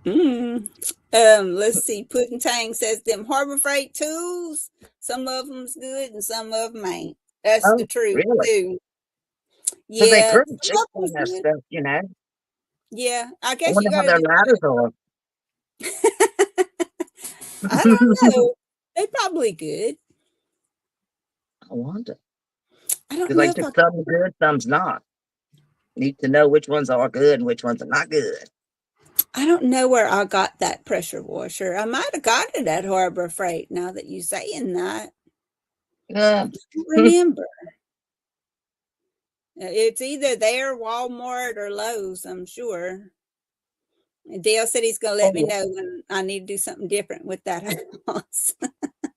Mm. Let's see. Puddin' Tang says them Harbor Freight tools, some of them's good and some of them ain't. That's the Oh, truth really? too. Because they Yeah, pretty some cheap of on them's that good. stuff, you know. Yeah, I I guess you wonder how got to their do. ladders are. I don't know. They probably good. I wonder. I don't Because know like if there's some good, some's not. Need to know which ones are good and which ones are not good. I don't know where I got that pressure washer. I might have got it at Harbor Freight. Now that you saying that, Yeah. I don't remember. It's either there, Walmart, or Lowe's. I'm sure. Dale said he's going to let me Oh, know when I need to do something different with that house.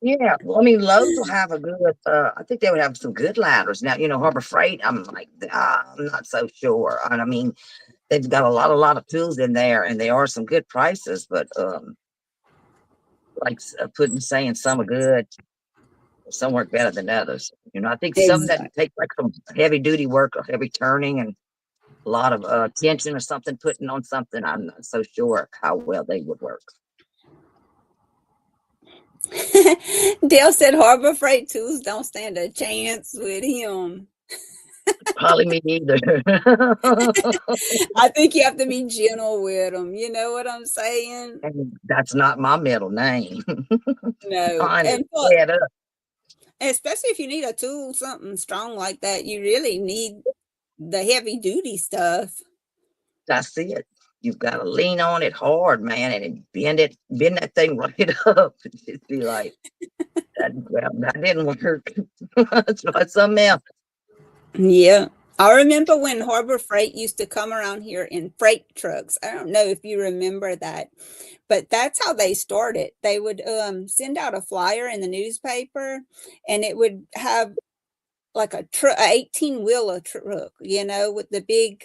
yeah. Well, I mean, Lowe's will have a good, I think they would have some good ladders. Now, Harbor Freight, I'm like, I'm not so sure. And I mean, they've got a lot of tools in there and they are some good prices, but, like putting saying some are good, some work better than others. I think some that Exactly. take like some heavy duty work or heavy turning and a lot of tension or something putting on something. I'm not so sure how well they would work. Dale said Harbor Freight tools don't stand a chance with him. Probably me either. I think you have to be gentle with them. You know what I'm saying? And that's not my middle name. No. Mine is And but fed up. especially if you need a tool, something strong like that, you really need the heavy duty stuff. That's it. You've got to lean on it hard, man, and bend that thing right up. And just be like, that didn't work. Let's try something else. Yeah. I remember when Harbor Freight used to come around here in freight trucks. I don't know if you remember that, but that's how they started. They would send out a flyer in the newspaper, and it would have like a 18-wheeler truck, with the big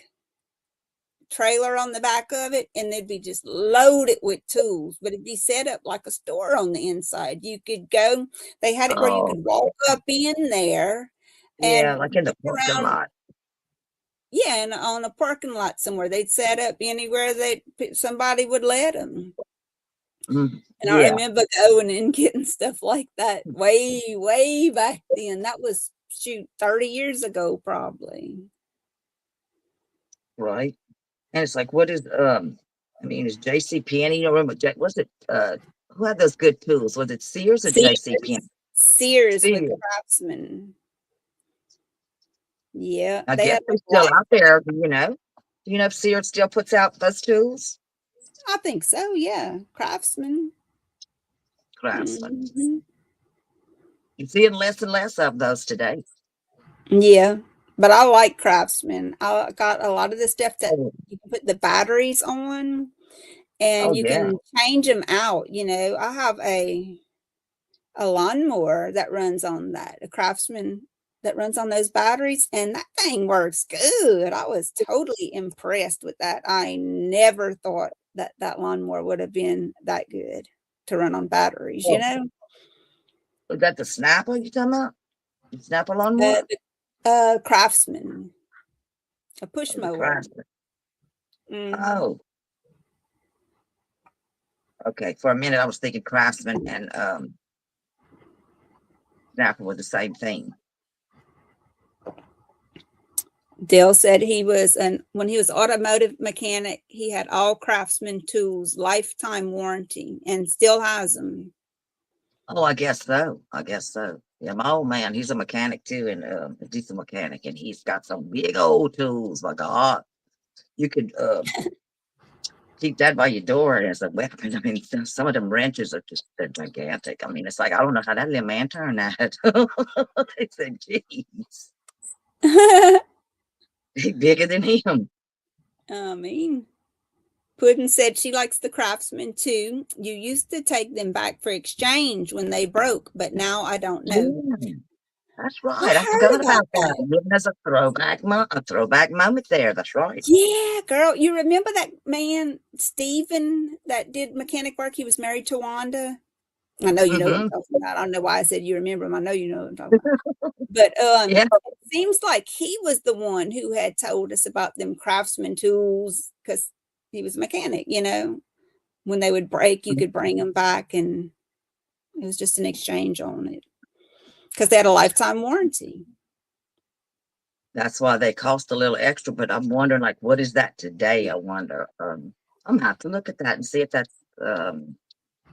trailer on the back of it, and they'd be just loaded with tools, but it'd be set up like a store on the inside. You could go, they had it where you Oh, could walk up in there yeah, and like in the look parking around. lot. Yeah, and on a parking lot somewhere, they'd set up anywhere that somebody would let them. And I Yeah, remember going and getting stuff like that way, way back then. That was, shoot, 30 years ago, probably. right. And it's like, what is I mean, is JC Penney, you don't remember was it who had those good tools? Was it Sears or JC Penney? Sears with Sears. Craftsman. Yeah, I they guess had they're like still life. out there, do you know? Do you know if Sears still puts out those tools? I think so. Yeah, Craftsman. Craftsman. Mhm. You're seeing less and less of those today. Yeah, but I like Craftsman. I got a lot of the stuff that Oh, you can put the batteries on, and oh you yeah. can change them out. I have a lawnmower that runs on that, a Craftsman that runs on those batteries, and that thing works good. I was totally impressed with that. I never thought that that lawnmower would have been that good to run on batteries, you Oh, know? was that the snapper you talking about? The snapper lawnmower? The Craftsman, a push Or the mower. Craftsman? Mhm. Oh, okay. For a minute I was thinking Craftsman and snapper were the same thing. Dale said when he was automotive mechanic, he had all Craftsman tools, lifetime warranty, and still has them. Oh, I guess so. I guess so. Yeah, my old man, he's a mechanic too, and a diesel mechanic, and he's got some big old tools. My God, you could keep that by your door as a weapon. I mean, some of them wrenches are just they're gigantic. I mean, it's like I don't know how that little man turned that. They said, "Geez, he's bigger than him." I mean, Puddin said she likes the Craftsman too. You used to take them back for exchange when they broke, but now I don't know. Yeah, that's I right. I heard forgot about about that. that. Giving us a throwback moment there. That's right. Yeah, girl. You remember that man, Steven, that did mechanic work? He was married to Wanda. I know you know what I'm Hmm. talking about. I don't know why I said you remember him. I know you know what I'm talking about. But Yeah. it seems like he was the one who had told us about them Craftsman tools because he was a mechanic, you know. When they would break, you could bring them back, and it was just an exchange on it because they had a lifetime warranty. That's why they cost a little extra, but I'm wondering, like, what is that today? I wonder. I'm gonna have to look at that and see if that's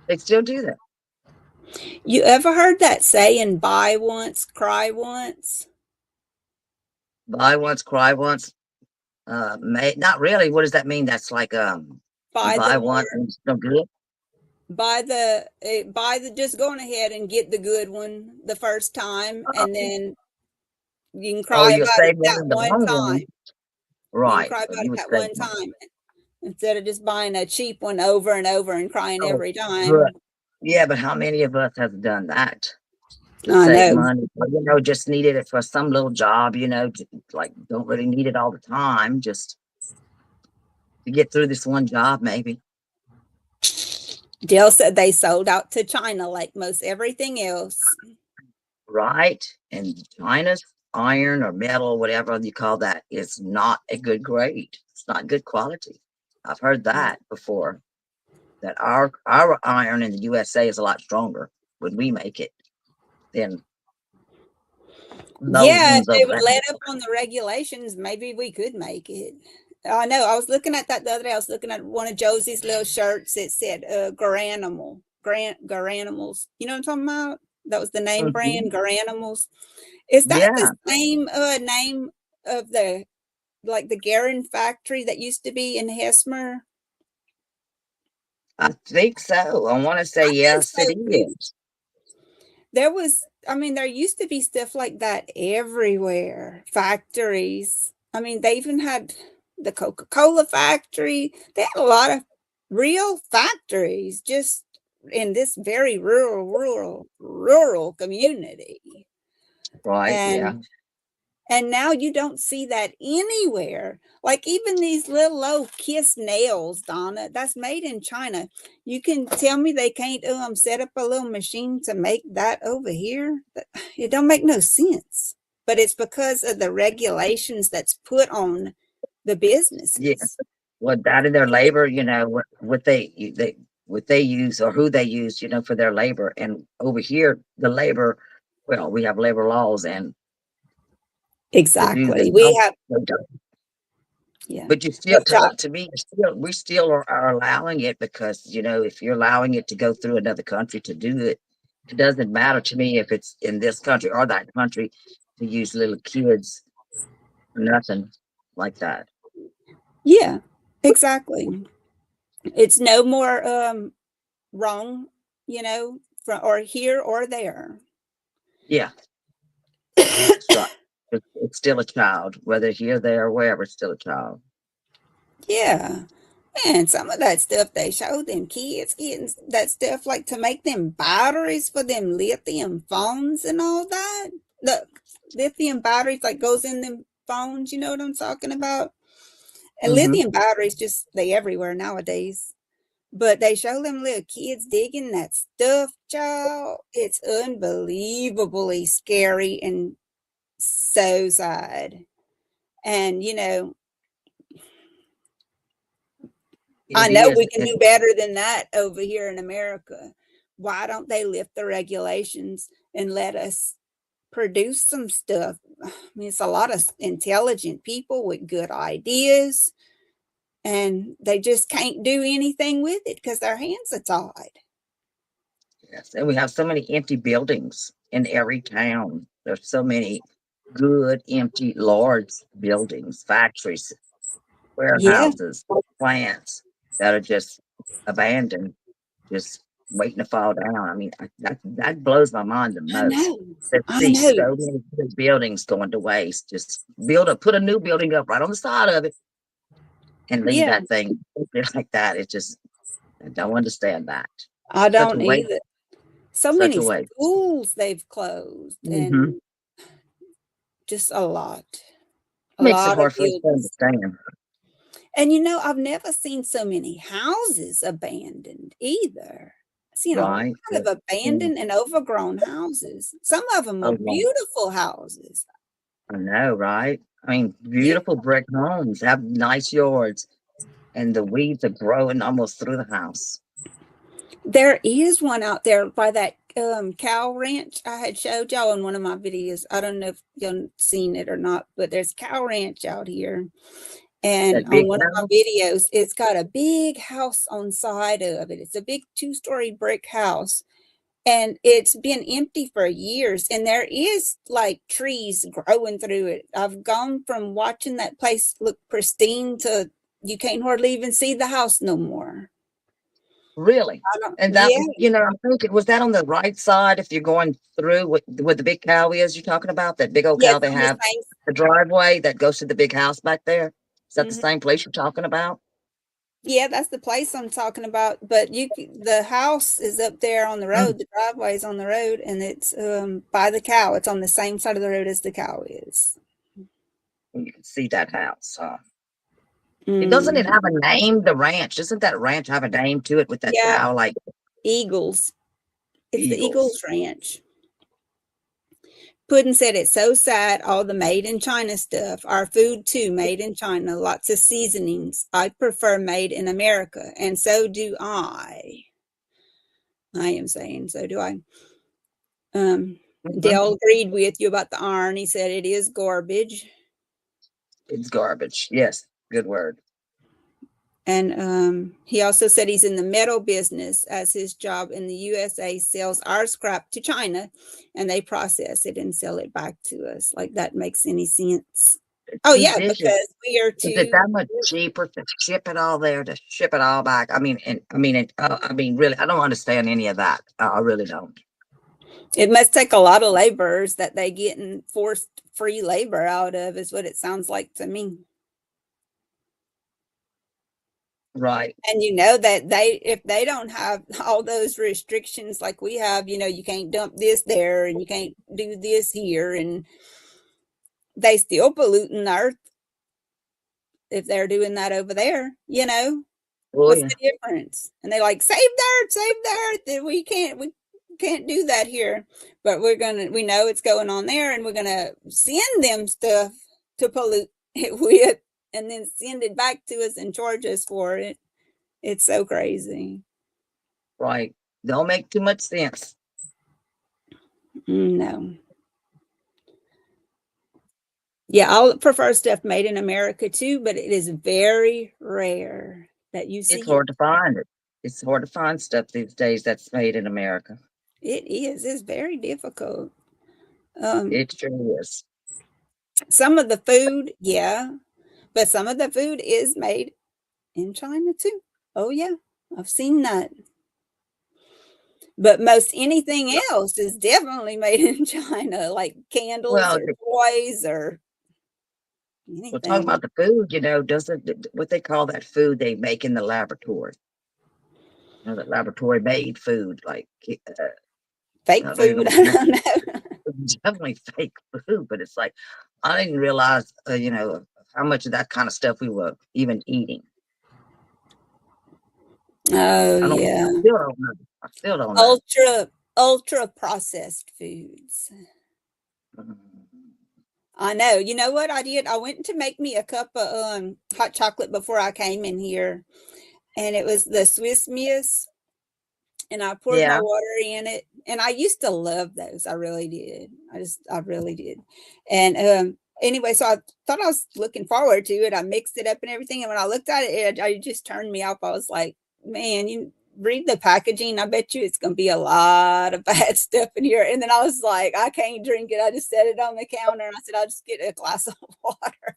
they still do that. You ever heard that saying, buy once, cry once? Buy once, cry once. May not really. What does that mean? That's like you Buy the buy more, once and it's no good. buy the, just going ahead and get the good one the first time, and Oh, then you can oh, cry you'll about it save money that in the one long time. run, You can right? cry So about you it would that save one money. time instead of just buying a cheap one over and over and crying Oh, every but time. yeah, but how many of us have done that? I Save know. money, or, just needed it for some little job, like don't really need it all the time, just to get through this one job, maybe. Dale said they sold out to China like most everything else. Right? And China's iron or metal, whatever you call that, is not a good grade. It's not good quality. I've heard that before. That our iron in the USA is a lot stronger when we make it than those Yeah, if ones they over would there. let up on the regulations, maybe we could make it. I know. I was looking at that the other day. I was looking at one of Josie's little shirts. It said Garanimals. You know what I'm talking about? That was the name Mhm. brand, Garanimals. Is that the Yeah, same name of the like the Garin factory that used to be in Hesmer? I think so. I want to say I think yes, it so too. is. There was, I mean, there used to be stuff like that everywhere. Factories. I mean, they even had the Coca-Cola factory. They had a lot of real factories just in this very rural community. Right, yeah. And now you don't see that anywhere. Like even these little low kiss nails, Donna, that's made in China. You can tell me they can't set up a little machine to make that over here? It don't make no sense. But it's because of the regulations that's put on the Yeah. businesses. What that in their labor, what they use or who they use, for their labor. And over here, the labor, well, we have labor laws and to do the Exactly. We job, have, they don't. yeah. But you still, But job, to me, we still are allowing it because, if you're allowing it to go through another country to do it, it doesn't matter to me if it's in this country or that country to use little kids, nothing like that. yeah, exactly. It's no more wrong, from or here or there. Yeah, that's right. It's still a child, whether here, there, or wherever, it's still a child. Yeah. And some of that stuff they show them kids getting that stuff like to make them batteries for them lithium phones and all that. The lithium batteries like goes in them phones, you know what I'm talking about? And Hmm. lithium batteries just they everywhere nowadays. But they show them little kids digging that stuff, child. It's unbelievably scary and so sad. And I It know is. we can do better than that over here in America. Why don't they lift the regulations and let us produce some stuff? I mean, it's a lot of intelligent people with good ideas, and they just can't do anything with it because their hands are tied. Yes, and we have so many empty buildings in every town. There's so many good, empty, large buildings, factories, Yeah, warehouses, plants that are just abandoned, just waiting to fall down. I mean, that blows my mind the I most. know. To I see know. so many good buildings going to waste. Just put a new building up right on the side of it. and leave Yeah, that thing like that. It's just, I don't understand that. I Such a don't waste, either. So such many a waste. schools they've closed Hmm. and just a lot. A Makes it lot of hard for us to buildings. understand. And I've never seen so many houses abandoned either. I've seen a lot Right. of Yeah. abandoned and overgrown houses. Some of them are Oh, wow. beautiful houses. I know, right? I mean, Yeah. beautiful brick homes have nice yards, and the weeds are growing almost through the house. There is one out there by that cow ranch I had showed y'all in one of my videos. I don't know if y'all seen it or not, but there's cow ranch out here. And That on big one of my house. videos, it's got a big house on side of it. It's a big 2-story brick house. And it's been empty for years. And there is like trees growing through it. I've gone from watching that place look pristine to you can't hardly even see the house no more. Really? I don't, And that yeah. was, I'm thinking, was that on the right side if you're going through with the big cow is you're talking about? That big old Yeah, cow it's they on the have, same. the driveway that goes to the big house back there? Is that the Mhm. same place you're talking about? Yeah, that's the place I'm talking about. But the house is up there on the Mm. road. The driveway is on the road, and it's by the cow. It's on the same side of the road as the cow is. You can see that house. It doesn't it Mhm. have a name? The ranch doesn't that ranch have a name to it with that Yeah, cow like Eagles. It's the Eagles? Eagles Ranch. Puddin said it's so sad, all the made in China stuff. Our food too, made in China. Lots of seasonings. I prefer made in America, and so do I. I am saying so do I. Um, Mhm. Dale agreed with you about the iron. He said it is garbage. It's garbage. Yes, good word. And he also said he's in the metal business as his job in the USA sells our scrap to China and they process it and sell it back to us. Like that makes any sense. It's Oh, yeah, ridiculous. because we are Is it too. that much cheaper to ship it all there, to ship it all back? I mean, really, I don't understand any of that. I really don't. It must take a lot of laborers that they get and forced free labor out of, is what it sounds like to me. Right. And that if they don't have all those restrictions like we have, you can't dump this there and you can't do this here, and they still polluting the earth if they're doing that over there. Oh What's yeah. the difference? And they like save the earth. We can't do that here, but we know it's going on there, and we're gonna send them stuff to pollute it with, and then send it back to us and charge us for it. It's so crazy. Right. Don't make too much sense. No. Yeah, I'll prefer stuff made in America too, but it is very rare that you It's see it. hard to find it. It's hard to find stuff these days that's made in America. It is. It's very difficult. Um, It sure is. some of the food, yeah, but some of the food is made in China too. Oh yeah, I've seen that. But most anything else is definitely made in China, like candles Well, or toys or we're talking anything. about the food, doesn't what they call that food they make in the laboratory? That laboratory made food, like I Fake don't even know food, what I the name. don't know. It's definitely fake food, but it's like I didn't realize, how much of that kind of stuff we were even eating. Oh I don't. I yeah. still don't know. I still don't know. Ultra processed foods. Mm. I know. You know what I did? I went to make me a cup of hot chocolate before I came in here, and it was the Swiss Miss, and I poured my Yeah. water in it. And I used to love those. I really did. I really did. And anyway, so I thought I was looking forward to it. I mixed it up and everything. And when I looked at it, it just turned me off. I was like, man, you read the packaging. I bet you it's going to be a lot of bad stuff in here. And then I was like, I can't drink it. I just set it on the counter and I said, I'll just get a glass of water.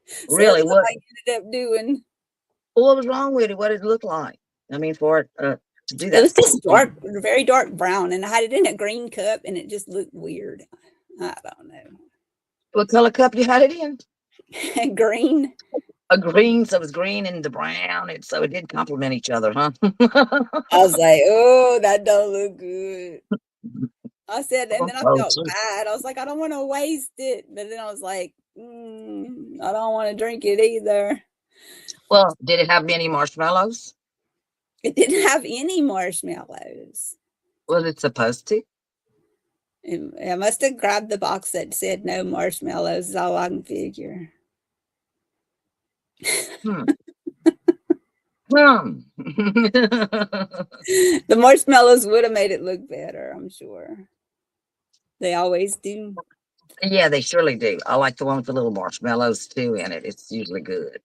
So that's Really? what What? I ended up doing. What was wrong with it? What did it look like? I mean, for it to do It that. was just very dark brown, and I had it in a green cup, and it just looked weird. I don't know. What color cup you had it in? Green. A green, so it was green and the brown, and so it did complement each other, huh? I was like, oh, that don't look good. I said, and then I Oh, felt too. bad. I was like, I don't want to waste it. But then I was like, I don't want to drink it either. Well, did it have many marshmallows? It didn't have any marshmallows. Was it supposed to? I must have grabbed the box that said no marshmallows, is all I can figure. Hmm. Hmm. The marshmallows would have made it look better, I'm sure. They always do. Yeah, they surely do. I like the one with the little marshmallows too in it. It's usually good.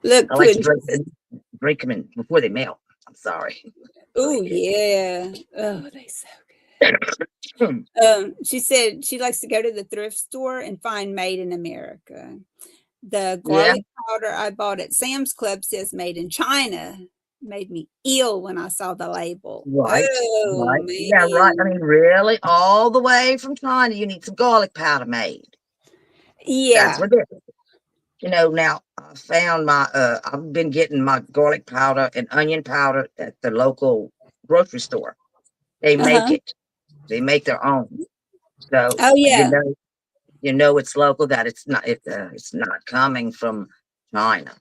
Look, I like to Puddin', she said, drink them in before they melt. I'm sorry. oh, yeah. Oh, they so Hmm. she said she likes to go to the thrift store and find made in America. The Yeah, garlic powder I bought at Sam's Club says made in China. Made me ill when I saw the label. right. Oh, Right. Yeah, right. I man. mean, really, all the way from China, you need some garlic powder made. That's Yeah. ridiculous. Now I found I've been getting my garlic powder and onion powder at the local grocery store. They make Uh-huh. it. They make their own. So Oh, yeah. it's local, that it's not coming from China.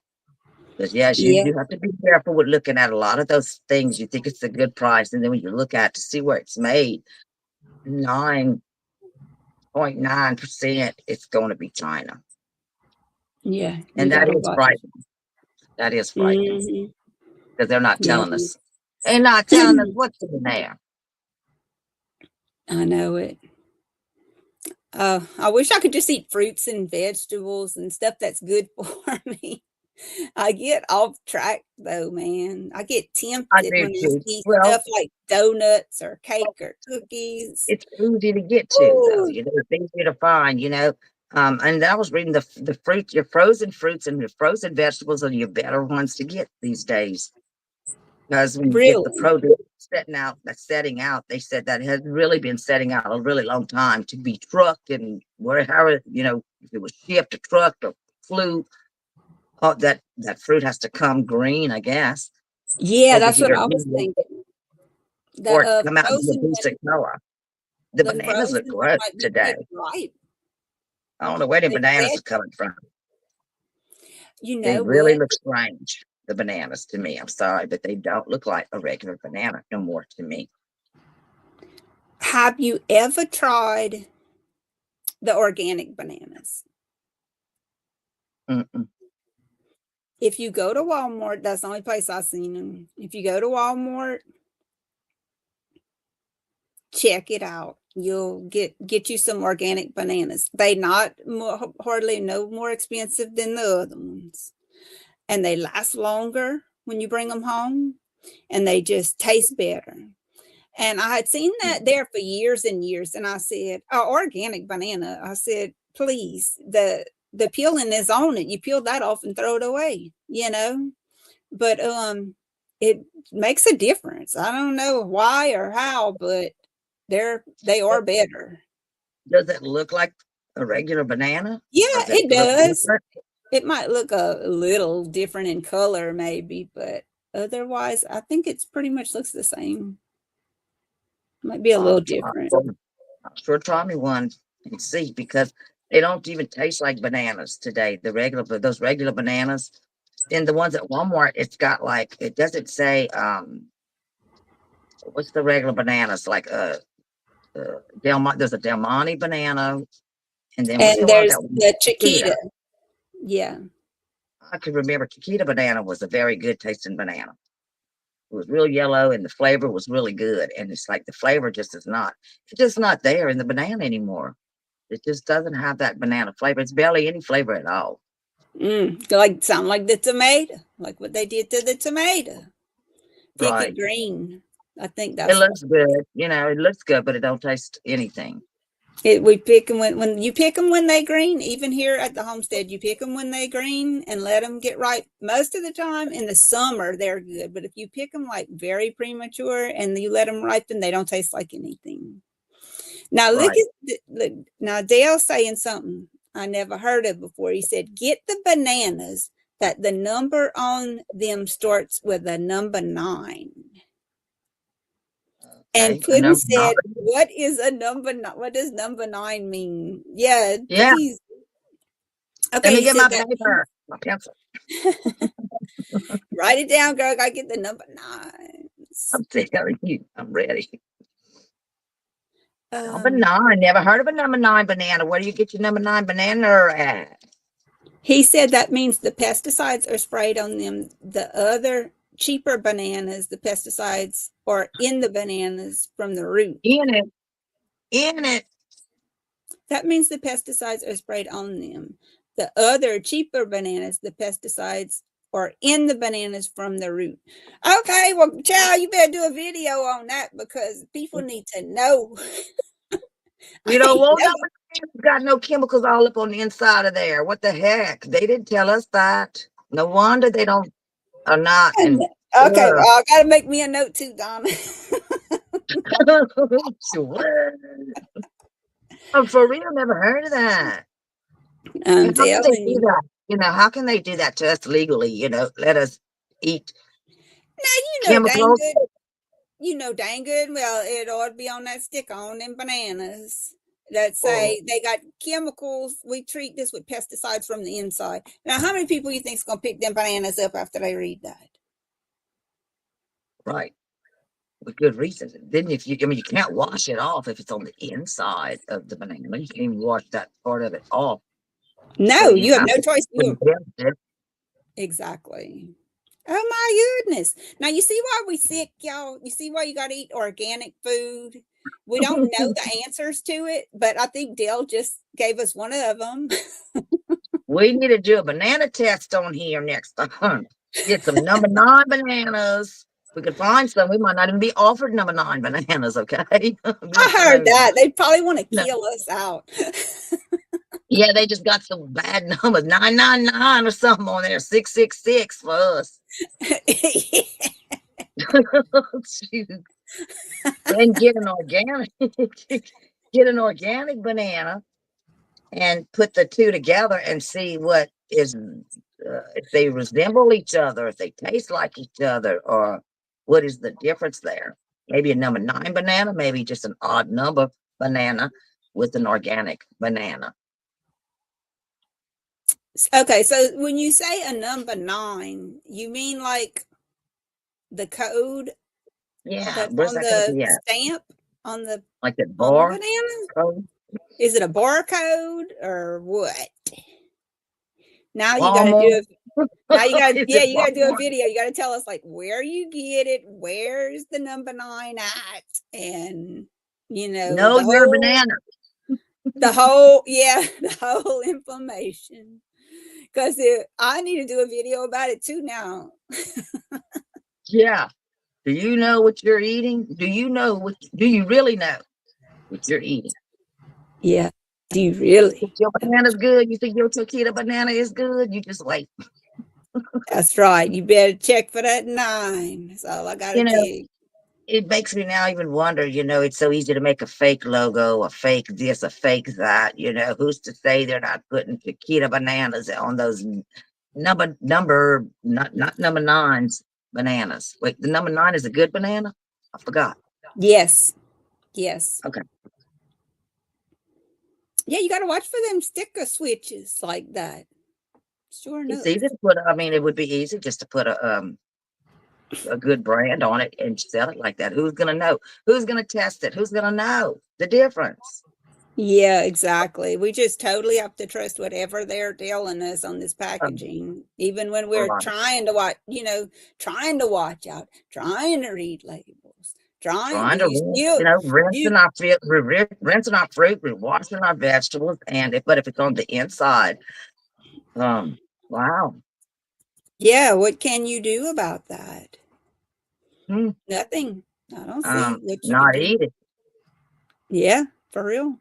But yes, you Yeah. do have to be careful with looking at a lot of those things. You think it's a good price, and then when you look at to see where it's made, 9.9% it's going to be China, Yeah. You and that gotta is watch. frightening. That is frightening Mhm. because they're not Yeah. telling us. They're not telling us what's in there. I know it. I wish I could just eat fruits and vegetables and stuff that's good for me. I get off track though, man. I get I tempted do when I too. see Well, stuff like donuts or cake or cookies. it's easy to get to, though. Ooh, It's easy to find. And I was reading the fruit, your frozen fruits and your frozen vegetables are your better ones to get these days. Because when you get the really? produce setting out, they said that it had really been setting out a really long time to be trucked and wherever, if it was shipped or trucked or flew, that fruit has to come green, I guess, Yeah, over that's what here, I was thinking. or The it come out and be a frozen decent color. The the bananas look frozen one great might be today. getting ripe. I don't know where the They bananas said, are coming from. you They know really what? look strange, the bananas to me. I'm sorry, but they don't look like a regular banana no more to me. Have you ever tried the organic bananas? Mm-mm. If you go to Walmart, that's the only place I've seen them. If you go to Walmart, check it out. You'll get you some organic bananas. They not hardly no more expensive than the other ones, and they last longer when you bring them home, and they just taste better. And I had seen that there for years and years, and I said, "Oh, organic banana." I said, "Please, the peeling is on it. You peel that off and throw it away, you know." But it makes a difference. I don't know why or how, but they are better. Does it look like a regular banana? Or Yeah, does it it look does. different? It might look a little different in color, maybe, but otherwise, I think it's pretty much looks the same. Might be a little I'll try. different. I'll sure try me one and see, because they don't even taste like bananas today. Those regular bananas. Then the ones at Walmart, it's got like, it doesn't say what's the regular bananas, like there's a Del Monte banana, and then what's And the one there's that was the Chiquita? Chiquita. Yeah. I can remember Chiquita banana was a very good tasting banana. It was real yellow and the flavor was really good. And it's like the flavor it's just not there in the banana anymore. It just doesn't have that banana flavor. It's barely any flavor at all. Like sound like the tomato, like what they did to the tomato. Pick it Right. green. I think It that's what looks good. It looks good, but it don't taste anything. we pick them when you pick them when they green. Even here at the homestead, you pick them when they green and let them get ripe. Most of the time in the summer, they're good, but if you pick them like very premature and you let them ripen, they don't taste like anything. Now look Right. at look, now Dale's saying something. I never heard of before. He said, get the bananas that the number on them starts with a number 9. And Okay, a Puddin number said, 9. what is a number 9? What does number 9 mean? Yeah, Yeah, he's let okay. me He get said my that paper, my pencil. write it down, girl. I get the number 9. I'm telling you, I'm ready. Number Um, 9. Never heard of a number 9 banana. Where do you get your number 9 banana at? he said that means the pesticides are sprayed on them. The other cheaper bananas, the pesticides are in the bananas from the root. In it. In it. That means the pesticides are sprayed on them. The other cheaper bananas, the pesticides are in the bananas from the root. Okay, well, child, you better do a video on that because people need to know. You I know, ain't well, no, never, it's got no chemicals all up on the inside of there. What the heck? They didn't tell us that. No wonder they don't are not. And okay, well, I gotta make me a note too, Donna. sure. Oh, for real, never heard of that. I'm And how can they telling do you. that? How can they do that to us legally? Let us eat Now you know dang chemicals. good. You know dang good. Well, it ought to be on that sticker on them bananas that Oh, say they got chemicals. We treat this with pesticides from the inside. Now, how many people you think's gonna pick them bananas up after they read that? right. With good reason. Then you can't wash it off if it's on the inside of the banana. You can't even wash that part of it off. So No, you you have have no to choice. put it. Exactly. Oh my goodness. Now you see why we sick, y'all. You see why you got to eat organic food. We don't know the answers to it, but I think Dale just gave us one of them. We need to do a banana test on here next time. Get some number 9 bananas. We could find some. We might not even be offered number 9 bananas, okay? We I don't heard know. that. They probably want to No. kill us out. Yeah, they just got some bad numbers, 999 or something on there, 666 for us. Shoot. Then get an organic, get an organic banana and put the two together and see what is if they resemble each other, if they taste like each other, or what is the difference there. Maybe a number 9 banana, maybe just an odd number banana with an organic banana. Okay, so when you say a number 9, you mean like the code Yeah, that's where's on that gonna the be at? stamp on the Like that on the bar banana? code? Is it a barcode or what? Now you got to Walmart? do Now you got Is yeah, it you got to do a Walmart? video. You got to tell us like where you get it, where's the number 9 at, and No, you're a banana. the whole yeah, the whole information. Because I need to do a video about it too now. Yeah. Do you know what you're eating? Do you really know what you're eating? Yeah. Do you If really? your banana's good, you think your Chiquita banana is good, you just wait. That's right. You better check for that 9. That's all I got to You tell know, you. it makes me now even wonder, it's so easy to make a fake logo, a fake this, a fake that, who's to say they're not putting Chiquita bananas on those not number 9s bananas. Wait, the number 9 is a good banana? I forgot. Yes. Yes. Okay. Yeah, you got to watch for them sticker switches like that. Sure It's enough. easy to put, it would be easy just to put a good brand on it and sell it like that. Who's gonna know? Who's gonna test it? Who's gonna know the difference? Yeah, exactly. We just totally have to trust whatever they're telling us on this Um, packaging, even when we're right. trying to watch, trying to watch out, trying to read labels, trying Trying to to, you still you rinsing our rinsing our fruit, we're washing our vegetables, but if it's on the inside, wow. yeah, what can you do about that? Hmm. Nothing. I don't see what you could Not do. eat it. Yeah, for real.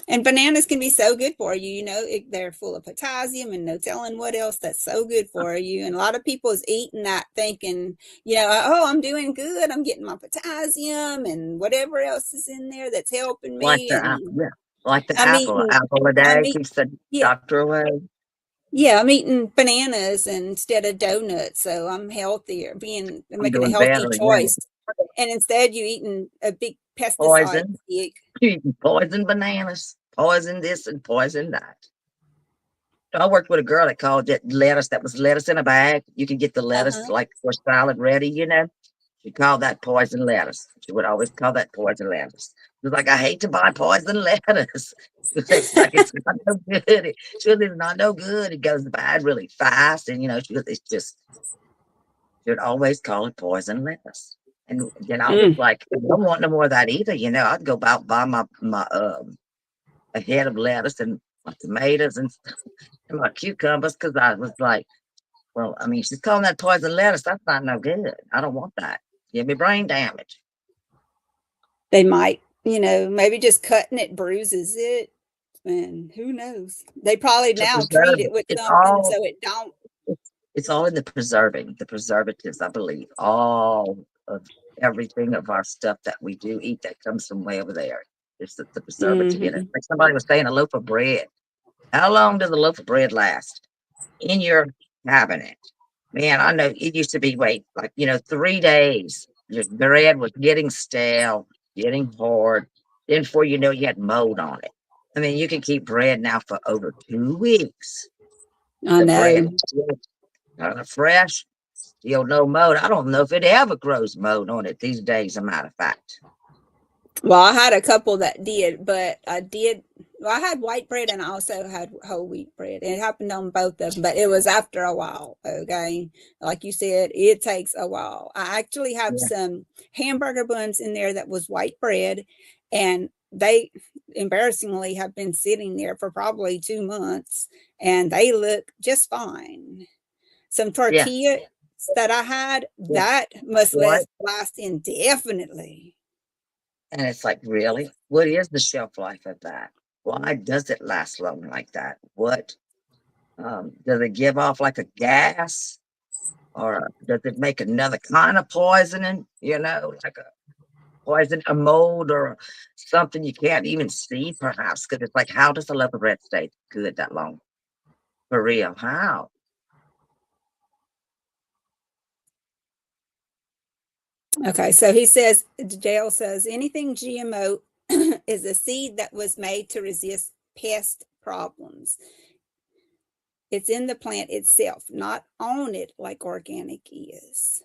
And bananas can be so good for you. They're full of potassium and no telling what else that's so good for you. And a lot of people is eating that thinking, oh, I'm doing good. I'm getting my potassium and whatever else is in there that's helping Like me. that. And Yeah. Like the I'm apple, eating, apple a I'm day eating, keeps the yeah, doctor away. yeah, I'm eating bananas instead of donuts, so I'm healthier, I'm making a doing healthy better than that. choice. And instead, you eating a big pesticide Poison, kick. poison bananas, poison this and poison that. I worked with a girl that called it lettuce. That was lettuce in a bag. You could get the lettuce Uh-huh. like for salad ready, you know. She called that poison lettuce. She would always call that poison lettuce. She was like, I hate to buy poison lettuce. It's like it's not no good. She goes, it's not no good. It goes bad really fast. And you know, she goes, it's just she would always call it poison lettuce. And then I was Mm. like, I don't want no more of that either. You know, I'd go out buy my a head of lettuce and my tomatoes and my cucumbers because I was like, well, I mean, she's calling that poison lettuce. That's not no good. I don't want that. Give me brain damage. They might, maybe just cutting it bruises it, and who knows? They probably To now treat preserve it it. with It's something all so it don't. it's all in the preserving, the preservatives, I believe. All of everything of our stuff that we do eat that comes from way over there. It's the preservative in it. Mhm. Like somebody was saying a loaf of bread. How long does a loaf of bread last? In your cabinet. Man, I know it used to be, wait, like, 3 days. Your bread was getting stale, getting hard. Then before you know, you had mold on it. I mean, you can keep bread now for over 2 weeks. I The bread know. is still fresh, still no mold. I don't know if it ever grows mold on it these days, a matter of fact. Well, I had a couple that did, but I had white bread and I also had whole wheat bread. And it happened on both of them, but it was after a while. Okay. Like you said, it takes a while. I actually have Yeah, some hamburger buns in there that was white bread, and they embarrassingly have been sitting there for probably 2 months, and they look just fine. Some yeah, tortillas that I had, yeah. that must What? last indefinitely. And it's like, really? What is the shelf life of that? Why does it last long like that? What does it give off like a gas? Or does it make another kind of poisoning, like a poison, a mold, or something you can't even see, perhaps? Because it's like, how does a loaf of bread stay good that long? For real, how? Okay, so Dale says, anything GMO is a seed that was made to resist pest problems. It's in the plant itself, not on it like organic is.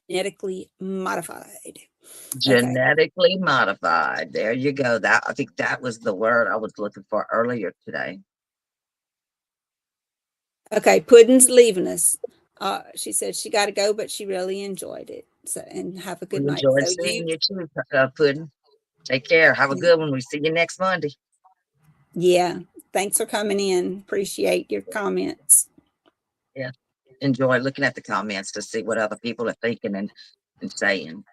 Genetically modified. Okay. Genetically modified. There you go. That I think that was the word I was looking for earlier today. Okay, Puddin's leaving us. She said she got to go, but she really enjoyed it. So, and have a We good night. enjoyed So seeing you too, Pudding. Take care. Have a good one. We see you next Monday. yeah, thanks for coming in. Appreciate your comments. Yeah. Enjoy looking at the comments to see what other people are thinking and saying.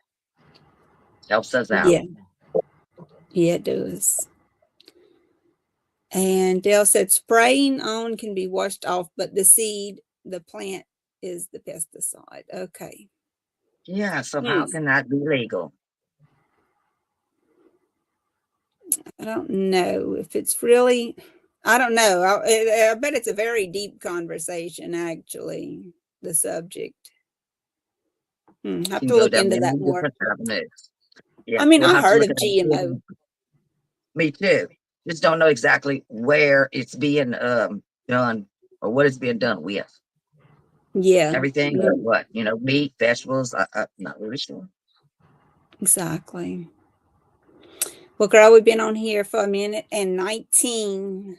Helps us out. Yeah, yeah, it does. And Dale said spraying on can be washed off, but the plant is the pesticide. Okay. Yeah, so how Hmm. can that be legal? I don't know if it's really, I don't know. I bet it's a very deep conversation, actually, the subject. Have Can to go look down into many that more. different avenues. I Yeah, mean, we'll I have to heard look of at it. GMO. Me too. Just don't know exactly where it's being done or what it's being done with. Yeah, Everything or what? Meat, vegetables. I'm not really sure. exactly. Well, girl, we've been on here for a minute and 19,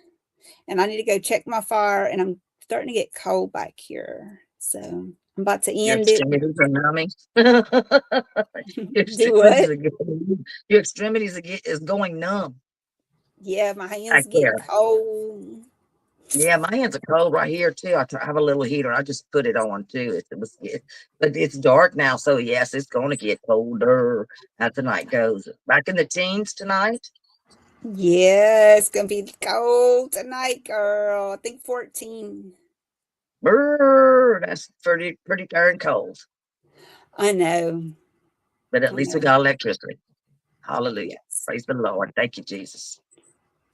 and I need to go check my fire, and I'm starting to get cold back here. So I'm about to Your end it. extremities are numbing. Your Do extremities what? are your extremities is going numb Yeah, my hands back get there. cold. Yeah, my hands are cold right here too. I have a little heater. I just put it on too. But it's dark now, so yes, it's going to get colder as the night goes. Back in the teens tonight. Yeah, it's gonna be cold tonight, girl. I think 14. Brr, that's pretty darn cold. I know. But at I least we know. got electricity. Hallelujah. Yes. Praise the Lord. Thank you, Jesus.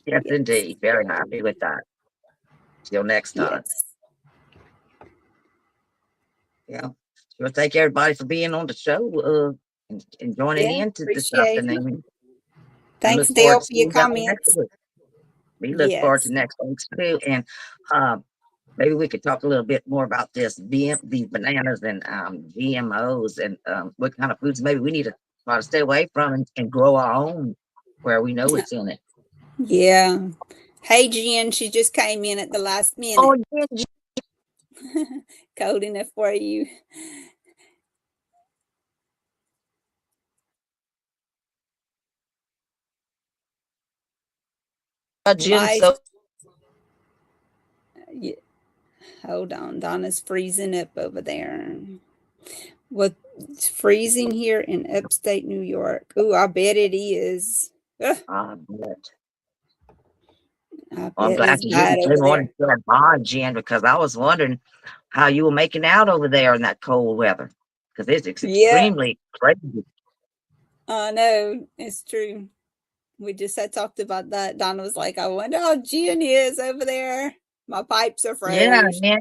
Yes, Yes. indeed. Very happy with that. Till next time. Yes. Yeah. Well, thank everybody for being on the show and joining Yeah. in to this Appreciate it. afternoon. We Thanks, look forward Dale, to for your seeing y'all next comments. week. We look forward to Yes. next week's too. And um, maybe we could talk a little bit more about these bananas and GMOs and what kind of foods maybe we need to try to stay away from and grow our own where we know it's in it. Yeah. Hey, Jen, she just came in at the last Oh, minute. yeah, Cold enough for you. Jen, Bye. so Yeah. Hold on. Donna's freezing up over there. Well, it's freezing here in upstate New York. Oh, I bet it is. Ugh, but I I'm bet glad it's to hear you bad over came on there. and said hi, Jen, because I was wondering how you were making out over there in that cold weather. Because it's Yeah, extremely crazy. I know. It's true. We just had talked about that. Donna was like, I wonder how Jen is over there. My pipes are Yeah, froze. man.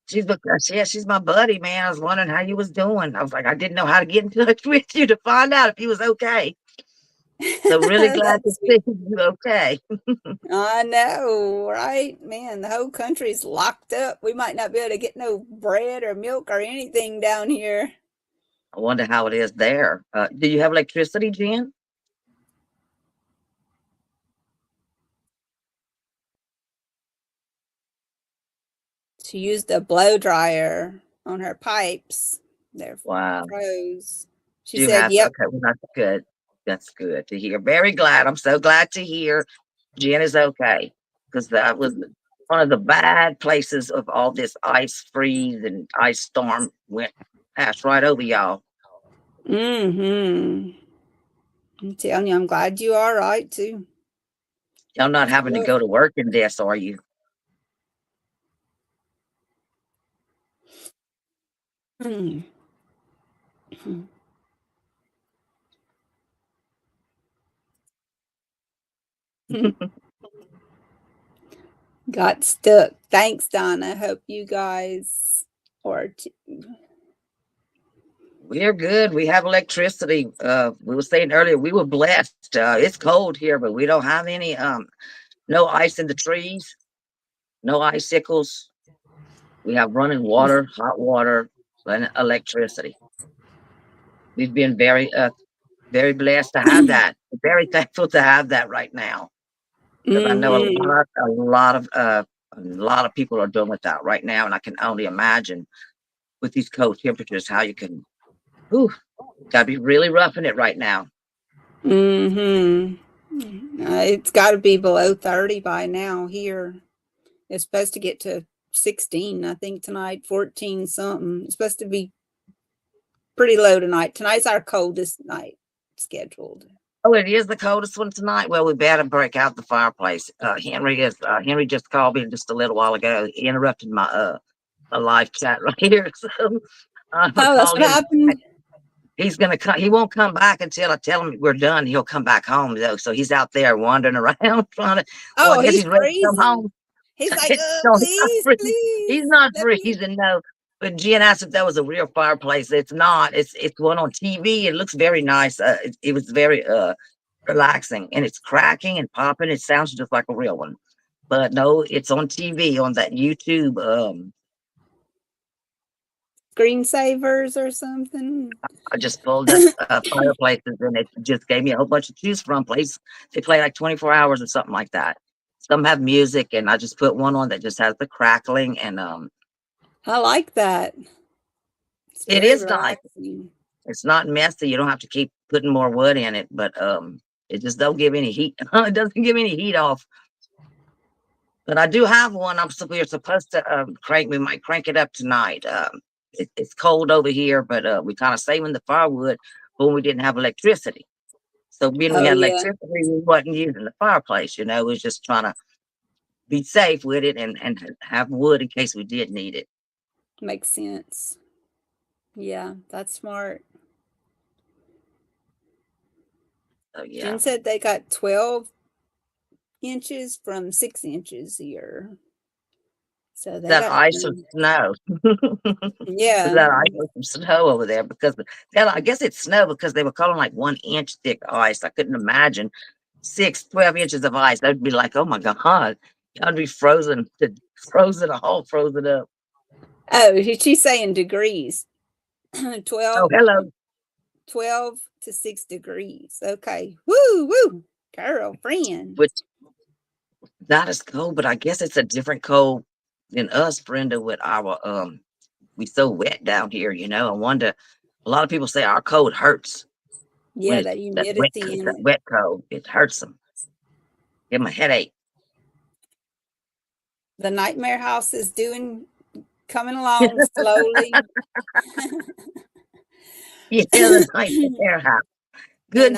She said. She's my buddy, man. I was wondering how you was doing. I was like, I didn't know how to get in touch with you to find out if you was okay. So really glad to That's sweet. see you okay. I know, right? Man, the whole country's locked up. We might not be able to get no bread or milk or anything down here. I wonder how it is there. Do you have electricity, Jen? She used a blow dryer on her pipes. They're Wow. froze. She You said, have "Yep." okay. Well, that's good. That's good to hear. Very glad. I'm so glad to hear Jen is okay because that was one of the bad places of all this ice freeze and ice storm went passed right over y'all. Mm-hmm. I'm telling you, I'm glad you are right too. Y'all not It's having to rough. go to work in this, are you? Mm. Got stuck. Thanks, Donna. Hope you guys are too. We're good. We have electricity. We were saying earlier we were blessed. It's cold here, but we don't have any no ice in the trees, no icicles. We have running water, hot water, and electricity. We've been very blessed to have that. Very thankful to have that right now because I know Mm-hmm. a lot of people are doing without right now, and I can only imagine with these cold temperatures how you can. Ooh, gotta be really roughing it right now. Mm-hmm. It's got to be below 30 by now here. It's supposed to get to 16, I think, tonight, 14 something. It's supposed to be pretty low tonight. Tonight's our coldest night scheduled. Oh, it is the coldest one tonight. Well, we better break out the fireplace. Henry just called me just a little while ago. He interrupted my live chat right here. So I'm gonna Oh, that's call what him. happened. He's gonna come. He won't come back until I tell him we're done. He'll come back home though. So he's out there wandering around trying to. Well, I Oh, guess he's he's ready to come freezing. home. He's like, No, please, he's please, not let me. freezing. No. But Jen asked if that was a real fireplace. It's not. It's one on TV. It looks very nice. It was very relaxing and it's cracking and popping. It sounds just like a real one. But no, it's on TV on that YouTube. Screensavers or something. I just pulled up fireplaces and it just gave me a whole bunch to choose from. They play like 24 hours or something like that. Some have music and I just put one on that just has the crackling and I like that. It's it very is nice. relaxing. It's not messy. You don't have to keep putting more wood in it, but it just don't give any heat. It doesn't give any heat off. But I do have one. We're supposed to crank. We might crank it up tonight. It's cold over here, but we kind of saving the firewood when we didn't have electricity. So being we Oh, had yeah. electricity, we wasn't using the fireplace. You know, we was just trying to be safe with it and have wood in case we did need it. Makes sense. Yeah, that's smart. So yeah, Jen said they got 12 inches from 6 inches here. So they that got ice or snow. Is yeah. that ice or some snow over there? Because I guess it's snow because they were calling like 1 inch thick ice. I couldn't imagine 12 inches of ice. That'd be like, oh my God, I'd be frozen, all frozen up. Oh, she's saying degrees. Oh, 12, hello. 12 to 6 degrees. Okay. Woo, woo. Girlfriend. Which not as cold, but I guess it's a different cold than us, Brenda, with our we so wet down here, I wonder, a lot of people say our cold hurts when Yeah, it's that humidity in that it. wet cold. It hurts them. Give them a headache. The nightmare house is coming along slowly. Yeah, the nightmare house. And Good.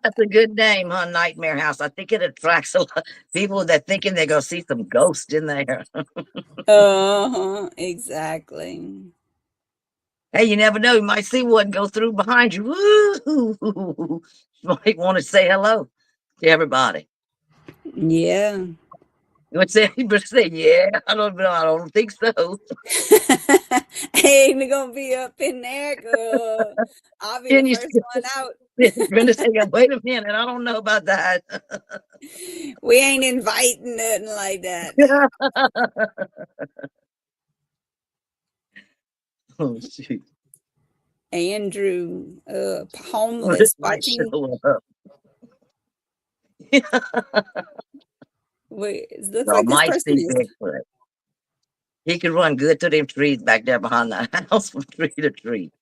That's a good name, huh? Nightmare house. I think it attracts a lot of people that thinking they're gonna see some ghosts in there. exactly. Hey, you never know. You might see one go through behind you. Woo! You might want to say hello to everybody. Yeah. You would say, you better say, yeah. I don't know. I don't think so. Ain't gonna be up in there, girl. I'll be the Then you first one out. Brenda say, wait a minute. I don't know about that. We ain't inviting nothing like that. Oh, shoot. Andrew, Let's homeless, not watching. show up. Wait, it looks Y'all like this might person see is. Bigfoot. He could run good through them trees back there behind the house from tree to tree.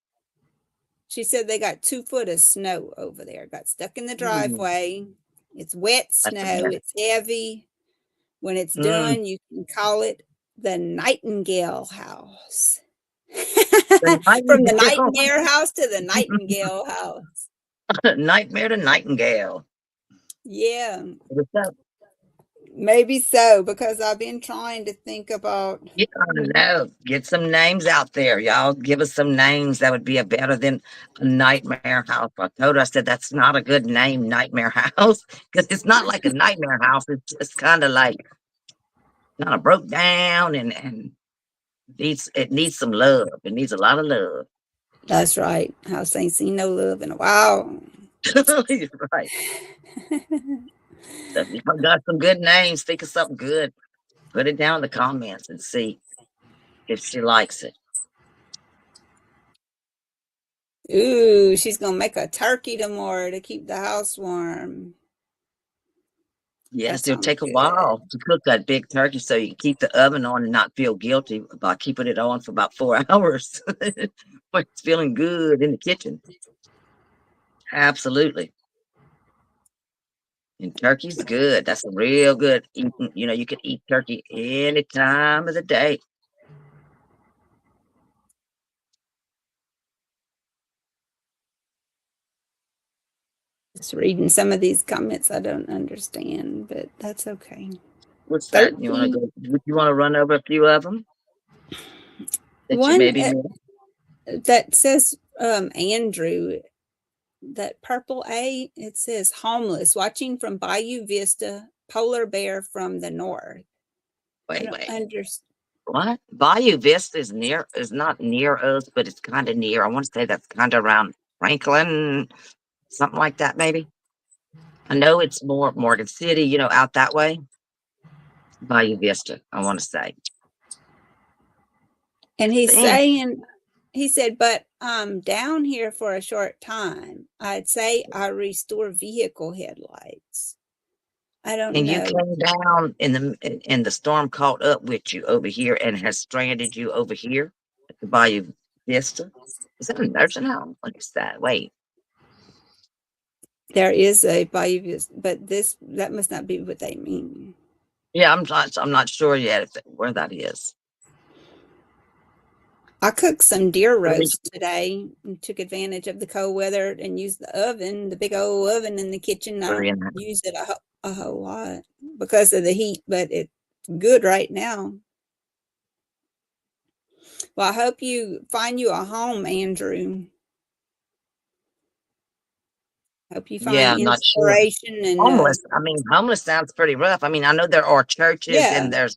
She said they got 2 foot of snow over there. Got stuck in the Mm, driveway. It's wet that's a snow. mess. It's heavy. When it's Mm, done, you can call it the Nightingale House. the From the nightingale. Nightmare House to the Nightingale House. Nightmare to nightingale. Yeah, What's up? maybe so, because I've been trying to think about. Yeah, I know. Get some names out there. Y'all give us some names that would be a better than a nightmare house. I told her, I said, that's not a good name, nightmare house. Because it's not like a nightmare house. It's just kind of like kind of broke down and it needs some love. It needs a lot of love. That's right. House ain't seen no love in a while. You're right. So if y'all got some good names, think of something good. Put it down in the comments and see if she likes it. Ooh, she's gonna make a turkey tomorrow to keep the house warm. That Yes, it'll sounds take a good. while to cook that big turkey so you can keep the oven on and not feel guilty by keeping it on for about 4 hours when it's feeling good in the kitchen. Absolutely. And turkey's good. That's a real good eating. You can eat turkey any time of the day. Just reading some of these comments I don't understand, but that's okay. What's that? You want to 13. go? You want to run over a few of them that you One maybe missed? that says Andrew, that purple A, it says homeless, watching from Bayou Vista, polar bear from the north. I Wait, don't wait. understand. What? Bayou Vista is not near us, but it's kind of near. I want to say that's kind of around Franklin, something like that, maybe. I know it's more Morgan City, out that way. Bayou Vista, I want to say. And he's Dang. saying, he said, but I'm down here for a short time. I'd say I restore vehicle headlights. I don't And you know. came down and the storm caught up with you over here and has stranded you over here at the Bayou Vista. Is that a nursing home? What is that? Wait. There is a Bayou Vista, but that must not be what they mean. Yeah, I'm not sure yet where that is. I cooked some deer At least roast today and took advantage of the cold weather and used the oven, the big old oven in the kitchen. I we're don't in that. use it a whole lot because of the heat, but it's good right now. Well, I hope you find you a home, Andrew. Hope you Yeah, find I'm not sure. inspiration and Homeless. I mean, homeless sounds pretty rough. I mean, I know there are churches yeah, and there's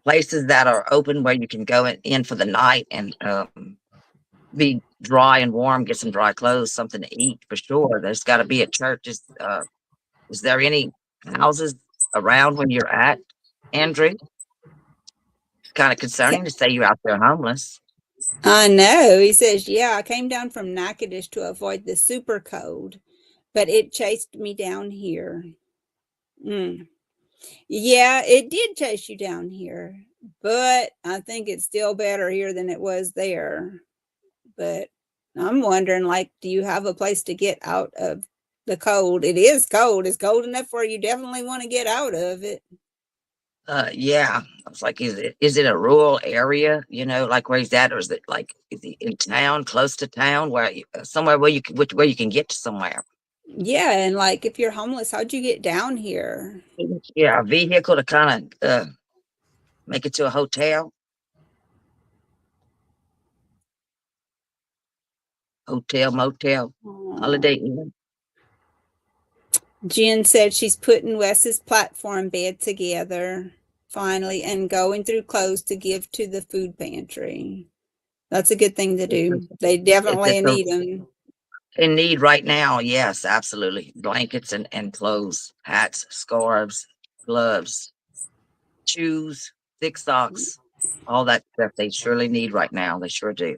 places that are open where you can go in for the night and be dry and warm, get some dry clothes, something to eat for sure. There's got to be a church. Is there any houses around when you're at, Andrew? It's kind of concerning to say you're out there homeless. I know. He says, yeah, I came down from Natchitoches to avoid the super cold, but it chased me down here. Mm. Yeah, it did chase you down here, but I think it's still better here than it was there. But I'm wondering, like, do you have a place to get out of the cold? It is cold. It's cold enough where you definitely want to get out of it. Yeah. I was like, is it a rural area? You know, like where he's at, or is it like is he in town, close to town, where somewhere where where you can get to somewhere? Yeah, and like if you're homeless, how'd you get down here? Yeah, a vehicle to kind of make it to a hotel, motel, Holiday Aw. Inn. Jen said she's putting Wes's platform bed together finally and going through clothes to give to the food pantry. That's a good thing to It's do. They it's definitely a need them. in need right now. Yes, absolutely. Blankets and clothes, hats, scarves, gloves, shoes, thick socks, all that stuff they surely need right now. They sure do.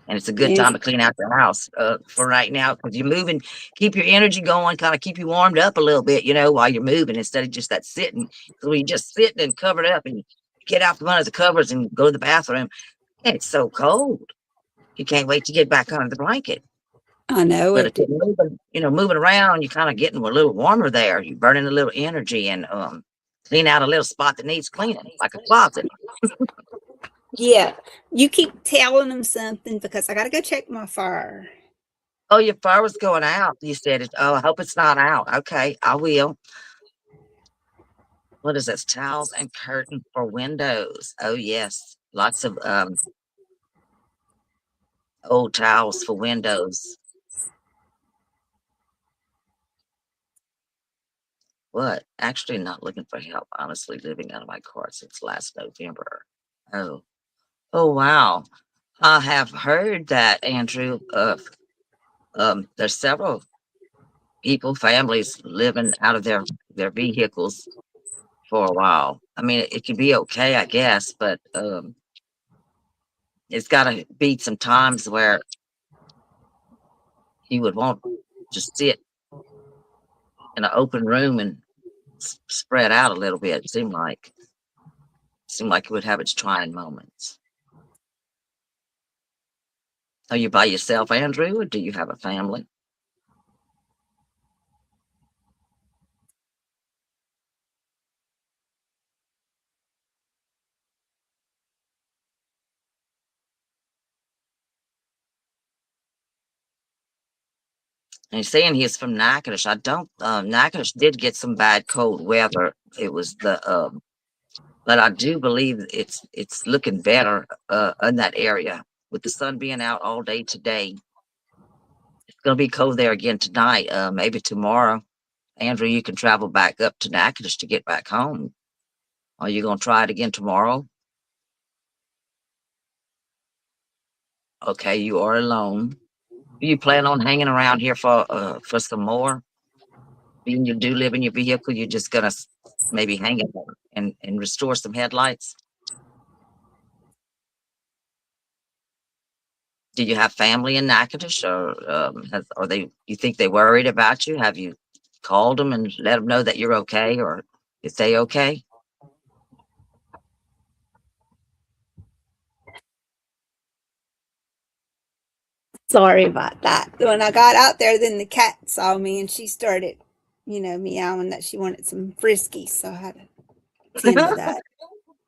And it's a good And time to clean out the house for right now because you're moving, keep your energy going, kind of keep you warmed up a little bit, while you're moving instead of just that sitting. So when you're just sitting and covered up and you get out from under the covers and go to the bathroom, and it's so cold. You can't wait to get back under the blanket. I know But if it. you're moving around, you're kind of getting a little warmer there. You're burning a little energy and clean out a little spot that needs cleaning, like a closet. Yeah, you keep telling them something because I got to go check my fire. Oh, your fire was going out. You said it. Oh, I hope it's not out. Okay, I will. What is this? Towels and curtain for windows. Oh yes, lots of old towels for windows. What? Actually, not looking for help. Honestly, living out of my car since last November. Oh, oh wow. I have heard that, Andrew. There's several people, families living out of their vehicles for a while. I mean, it can be okay, I guess, but it's got to be some times where you would want to sit in an open room and spread out a little bit. It seemed like it would have its trying moments. Are you by yourself, Andrew, or do you have a family? And he's saying he's from Natchitoches. I don't. Natchitoches did get some bad cold weather. It was but I do believe it's looking better in that area with the sun being out all day today. It's gonna be cold there again tonight. Maybe tomorrow. Andrew, you can travel back up to Natchitoches to get back home. Are you gonna try it again tomorrow? Okay, you are alone. Do you plan on hanging around here for some more? Being you do live in your vehicle, you're just gonna maybe hang it and restore some headlights. Do you have family in Natchitoches, or are they? You think they worried about you? Have you called them and let them know that you're okay, or is they okay? Sorry about that. When I got out there, then the cat saw me and she started, meowing that she wanted some Friskies. So I had to tend to that.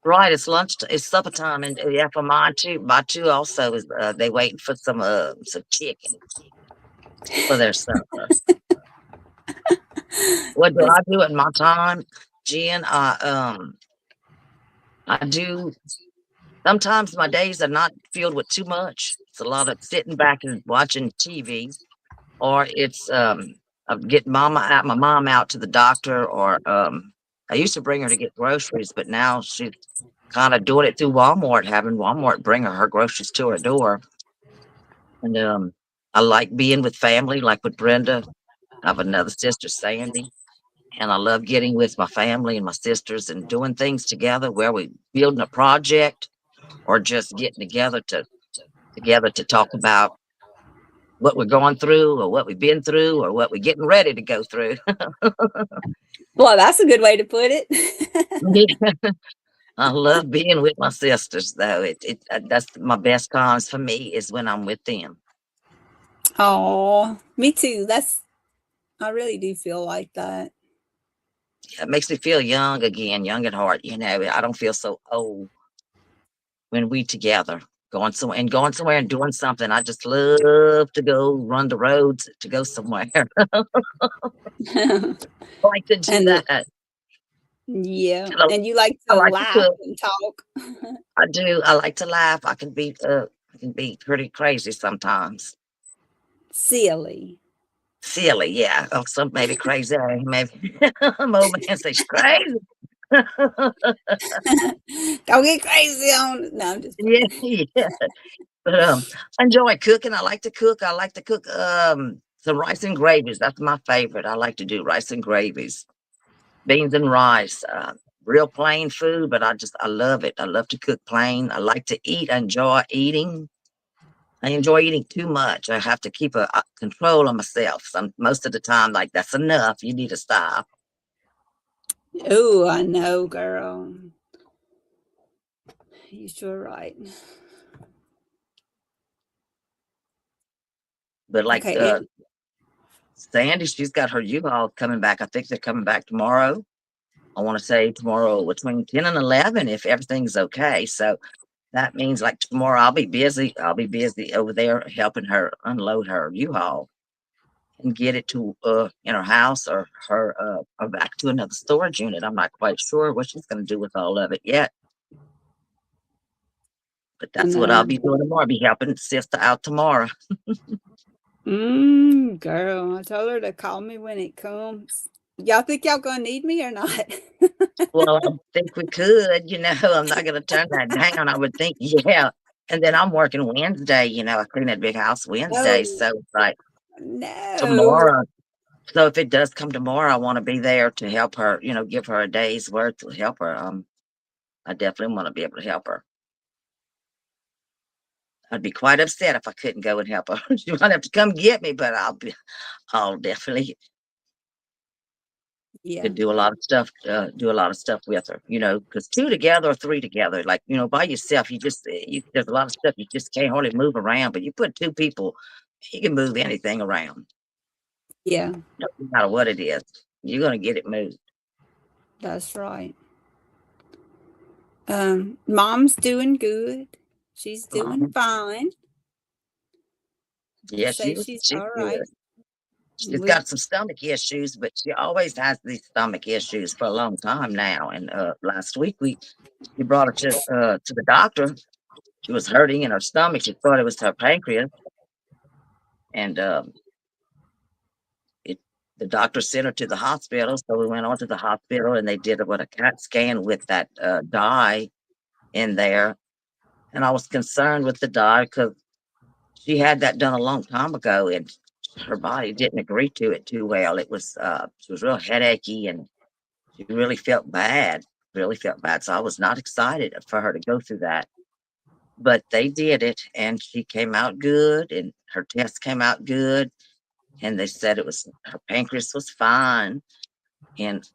Right, it's lunch. It's supper time, and yeah, for mine too. My two also is they waiting for some chicken for their supper. What do I do at my time, Jen? I do. Sometimes my days are not filled with too much. It's a lot of sitting back and watching TV, or it's of getting my mom out to the doctor, or I used to bring her to get groceries, but now she's kind of doing it through Walmart, having Walmart bring her groceries to her door. And I like being with family, like with Brenda. I have another sister, Sandy, and I love getting with my family and my sisters and doing things together, where we building a project or just getting together to talk about what we're going through, or what we've been through, or what we're getting ready to go through. Well, that's a good way to put it. Yeah, I love being with my sisters, though. That's my best times for me, is when I'm with them. Oh, me too. I really do feel like that. It makes me feel young again, young at heart. I don't feel so old when we together, going somewhere and doing something. I just love to go run the roads to go somewhere. I like to do And that. yeah, I, and you like I to like to laugh cook. and talk. I do. I like to laugh. I can be pretty crazy sometimes. Silly. Silly, yeah. Or some maybe crazy. Maybe my old man says she's crazy. Don't get crazy on. No, I'm just Yeah, playing. yeah. But I enjoy cooking. I like to cook. I like to cook some rice and gravies. That's my favorite. I like to do rice and gravies, beans and rice. Real plain food, but I love it. I love to cook plain. I like to eat. I enjoy eating. I enjoy eating too much. I have to keep a control on myself. Most of the time, like, that's enough. You need to stop. Oh, I know, girl. You sure right. But like Okay, and Sandy, she's got her U-Haul coming back. I think they're coming back tomorrow. I want to say tomorrow between 10 and 11, if everything's okay. So that means, like, tomorrow I'll be busy. I'll be busy over there helping her unload her U-Haul and get it to in her house, or back to another storage unit. I'm not quite sure what she's going to do with all of it yet, but I that's what I'll know. be doing tomorrow. I'll be helping sister out tomorrow. Girl, I told her to call me when it comes. Y'all think y'all gonna need me or not? Well, I think we could. I'm not going to turn that down. I would think, yeah. And then I'm working Wednesday. I clean that big house Wednesday, Oh so it's like no. tomorrow. So if it does come tomorrow, I want to be there to help her, give her a day's worth to help her. I definitely want to be able to help her. I'd be quite upset if I couldn't go and help her. She might have to come get me, but I'll definitely Yeah. could do a lot of stuff with her, because two together or three together, like, by yourself, there's a lot of stuff you just can't hardly move around, but you put two people, you can move anything around, Yeah, no matter what it is. You're going to get it moved. that's right. Mom's doing good. She's doing Um, fine. yeah, Say she's she's all good. right. She's We, got some stomach issues, but she always has these stomach issues for a long time now. And last week she brought her to the doctor. She was hurting in her stomach. She thought it was her pancreas, and it the doctor sent her to the hospital. So we went on to the hospital, and they did a CAT scan with that dye in there. And I was concerned with the dye because she had that done a long time ago, and her body didn't agree to it too well. She was real headachy, and she really felt bad. So I was not excited for her to go through that. But they did it, and she came out good, and her test came out good. And they said her pancreas was fine. And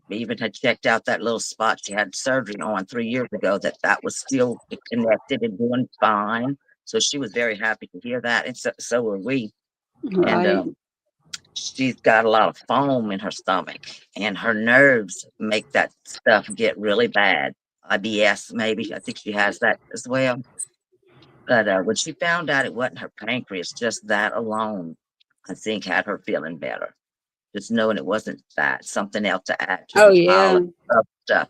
we even had checked out that little spot she had surgery on 3 years ago, that was still connected and doing fine. So she was very happy to hear that. And so were we. And right. she's got a lot of foam in her stomach, and her nerves make that stuff get really bad. IBS, maybe. I think she has that as well. But when she found out it wasn't her pancreas, just that alone, I think, had her feeling better. Just knowing it wasn't that, something else to add to Oh the pile yeah. of stuff.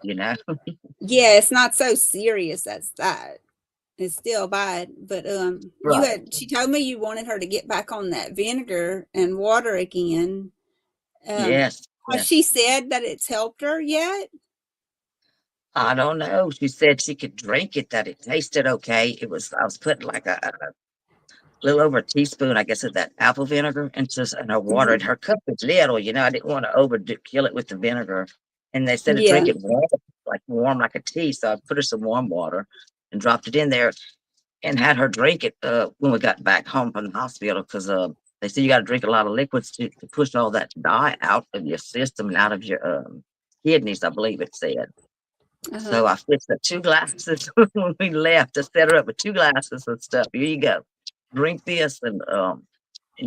Yeah, it's not so serious as that. It's still bad, but Right. she told me you wanted her to get back on that vinegar and water again. Yes. Has Yes. she said that it's helped her yet? I don't know. She said she could drink it, that it tasted okay. I was putting like a little over a teaspoon, I guess, of that apple vinegar and her water. And Mhm. her cup is little, I didn't want to overdo kill it with the vinegar. And they said to drink Yeah. it warm like a tea. So I put her some warm water and dropped it in there and had her drink it when we got back home from the hospital because they said you got to drink a lot of liquids to push all that dye out of your system and out of your kidneys, I believe it said. Uh-huh. So I fixed up 2 glasses when we left. To set her up with 2 glasses of stuff. Here you go. Drink this and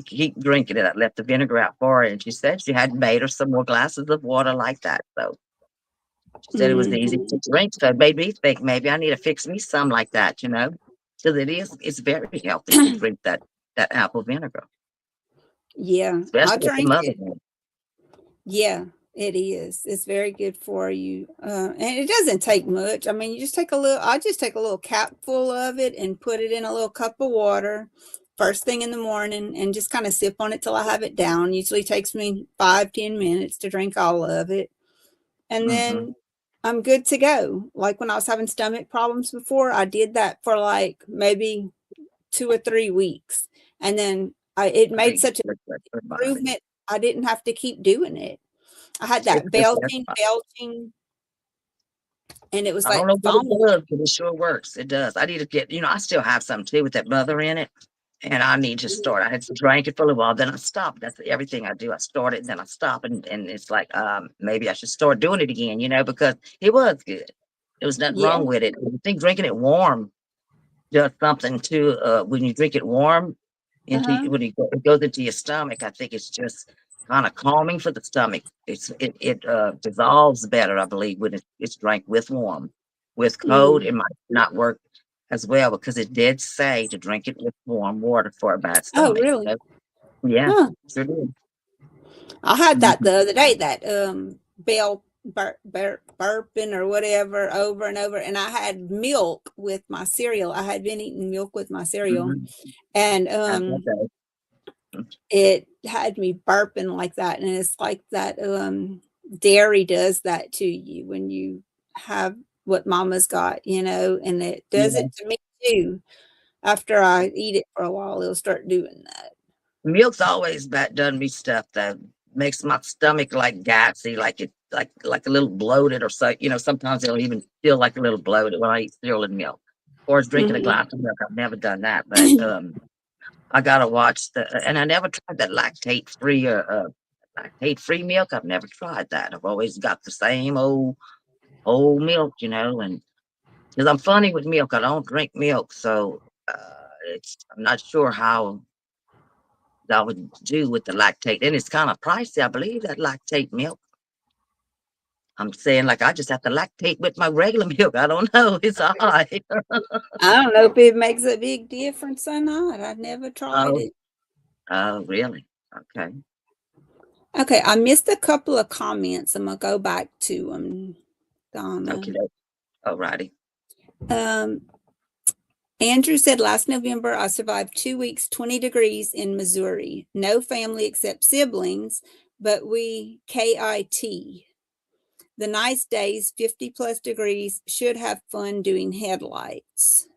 keep drinking it. I left the vinegar out for her, and she said she had made her some more glasses of water like that. So she said it was easy Mhm. to drink. So it made me think maybe I need to fix me some like that, because it's very healthy to drink that apple vinegar, Yeah, I especially with the drank mother it. one. Yeah, it is. It's very good for you. And it doesn't take much. I mean, you just take a little, I just take a little capful of it and put it in a little cup of water first thing in the morning and just kind of sip on it till I have it down. Usually takes me 5, 10 minutes to drink all of it. And Hmm. then I'm good to go. Like when I was having stomach problems before, I did that for like maybe 2 or 3 weeks. And then it made Very such an good for the body. improvement. I didn't have to keep doing it. I had It's that good for everybody. belching, and it was I don't like know what it foaming. does, but it sure works. It does. I need to get, I still have some too with that mother in it. And I need to start. I had drank it for a little while, then I stopped. That's everything I do. I start it and then I stop, and it's like maybe I should start doing it again, because it was good. There was nothing Yeah. wrong with it. I think drinking it warm does something too. When you drink it warm Uh-huh. it goes into your stomach, I think it's just kind of calming for the stomach. It dissolves better, I believe, when it's drank with warm. With cold, Mm. it might not work as well because it did say to drink it with warm water for a bad Oh, stomach. really? Yeah, Huh. sure did. I had that Mhm. the other day, that burping or whatever over and over. And I had milk with my cereal. I had been eating milk with my cereal, Mhm. and Okay. it had me burping like that. And it's like that dairy does that to you when you have what mama's got, and it does Yeah. it to me too. After I eat it for a while, it'll start doing that. Milk's always done me stuff that makes my stomach like gassy, like it like a little bloated or so. Sometimes it'll even feel like a little bloated when I eat cereal and milk. Or it's drinking a Mhm. glass of milk. I've never done that, but I gotta watch and I never tried that lactate free milk. I've never tried that. I've always got the same old whole milk, and because I'm funny with milk, I don't drink milk, so I'm not sure how that would do with the lactate. And it's kind of pricey, I believe, that lactate milk. I'm saying like I just have to lactate with my regular milk. I don't know. It's odd. I don't know if it makes a big difference or not. I've never tried Oh, it. oh, really? Okay. Okay, I missed a couple of comments. I'm gonna go back to them, Okay. Donna. Alrighty. Um, Andrew said last November I survived 2 weeks, 20 degrees in Missouri. No family except siblings, but we KIT. The nice days, 50 plus degrees, should have fun doing headlights.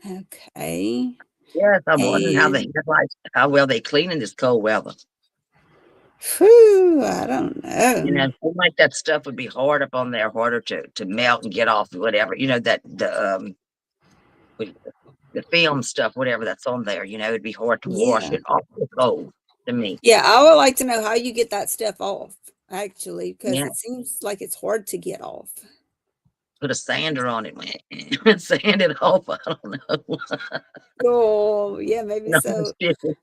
Okay. Yes, I'm wondering And how well they clean in this cold weather. whew, I don't know. It seemed like that stuff would be hard up on there, harder to melt and get off whatever. That with the film stuff, whatever that's on there. It'd be hard to wash Yeah. it off the cold to me. Yeah, I would like to know how you get that stuff off, actually, because Yeah. it seems like it's hard to get off. Put a sander on it, man. Sand it off. I don't know. Oh, yeah, maybe No, I'm so. kidding.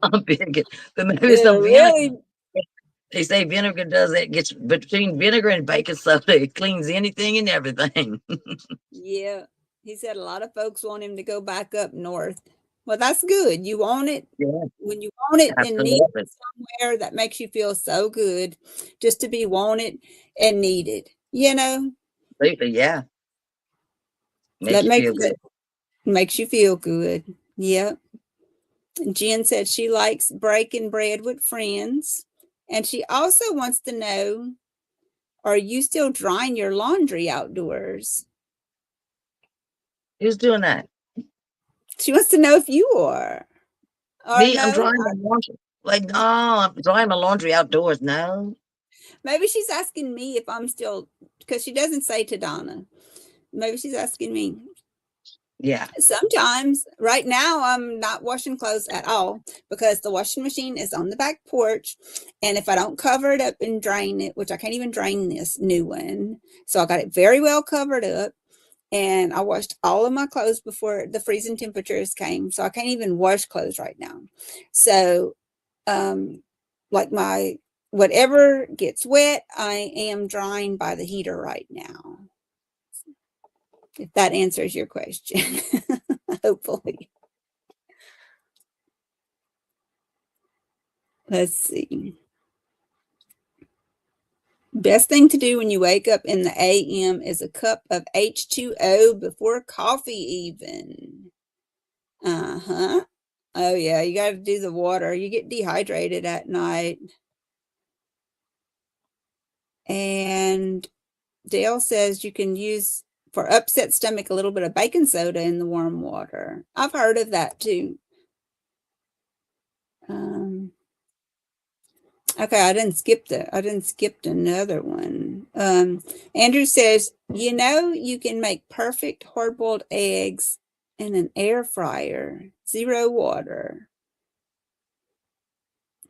I'm big, but maybe Yeah, some vinegar. really. They say vinegar does it. Gets between vinegar and baking soda, it cleans anything and everything. Yeah. He said a lot of folks want him to go back up north. Well, that's good. You want it. Yeah, When you want it and need absolutely. it somewhere, that makes you feel so good just to be wanted and needed, you know? Absolutely, yeah. Makes you feel good. Makes you feel good. Yep. Jen said she likes breaking bread with friends. And she also wants to know, are you still drying your laundry outdoors? Who's doing that? She wants to know if you are. Or Me, I'm no, drying my laundry. Like, no, I'm drying my laundry outdoors. No. maybe she's asking me if I'm still, because she doesn't say to Donna. Maybe she's asking me. Yeah. Sometimes, right now, I'm not washing clothes at all because the washing machine is on the back porch. And if I don't cover it up and drain it, which I can't even drain this new one, so I got it very well covered up. And I washed all of my clothes before the freezing temperatures came. So I can't even wash clothes right now. So, like my whatever gets wet, I am drying by the heater right now. If that answers your question, hopefully. Let's see. Best thing to do when you wake up in the AM is a cup of H2O before coffee even. Uh-huh. Oh yeah, you got to do the water. You get dehydrated at night. And Dale says you can use for upset stomach a little bit of baking soda in the warm water. I've heard of that too. Okay, I didn't skip another one. Andrew says, you can make perfect hard-boiled eggs in an air fryer, 0 water.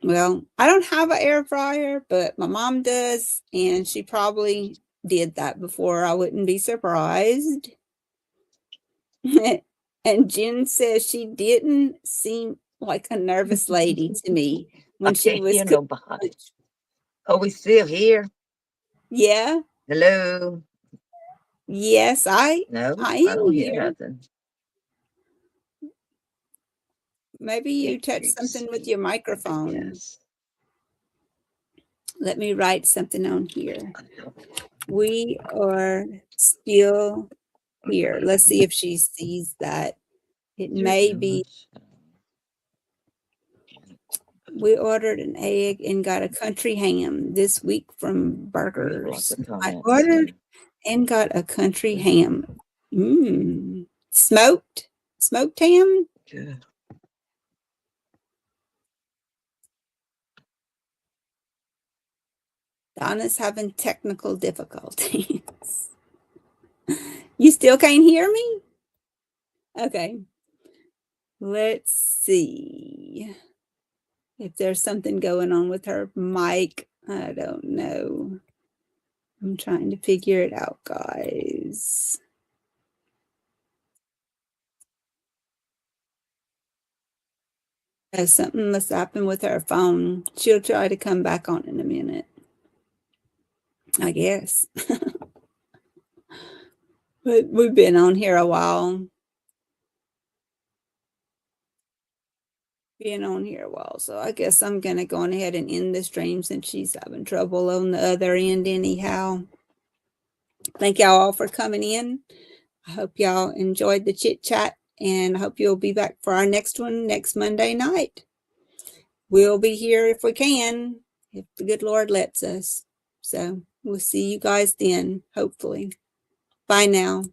Well, I don't have an air fryer, but my mom does, and she probably did that before. I wouldn't be surprised. And Jen says she didn't seem like a nervous lady to me when she can't was hear nobody. Oh, we still here? Yeah. Hello? Yes, I No, I am don't hear here. nothing. Maybe you touched something with your microphone. Yes. Let me write something on here. We are still here. Let's see if she sees that. It may be. We ordered an egg and got a country ham this week from Burgers. I ordered and got a country ham. Smoked ham? Good. Donna's having technical difficulties. You still can't hear me? Okay. Let's see if there's something going on with her mic. I don't know. I'm trying to figure it out, guys. Something must happen with her phone. She'll try to come back on in a minute, I guess. But we've been on here a while. So I guess I'm going to go on ahead and end the stream since she's having trouble on the other end anyhow. Thank y'all all for coming in. I hope y'all enjoyed the chit chat, and I hope you'll be back for our next one next Monday night. We'll be here if we can, if the good Lord lets us. So we'll see you guys then, hopefully. Bye now.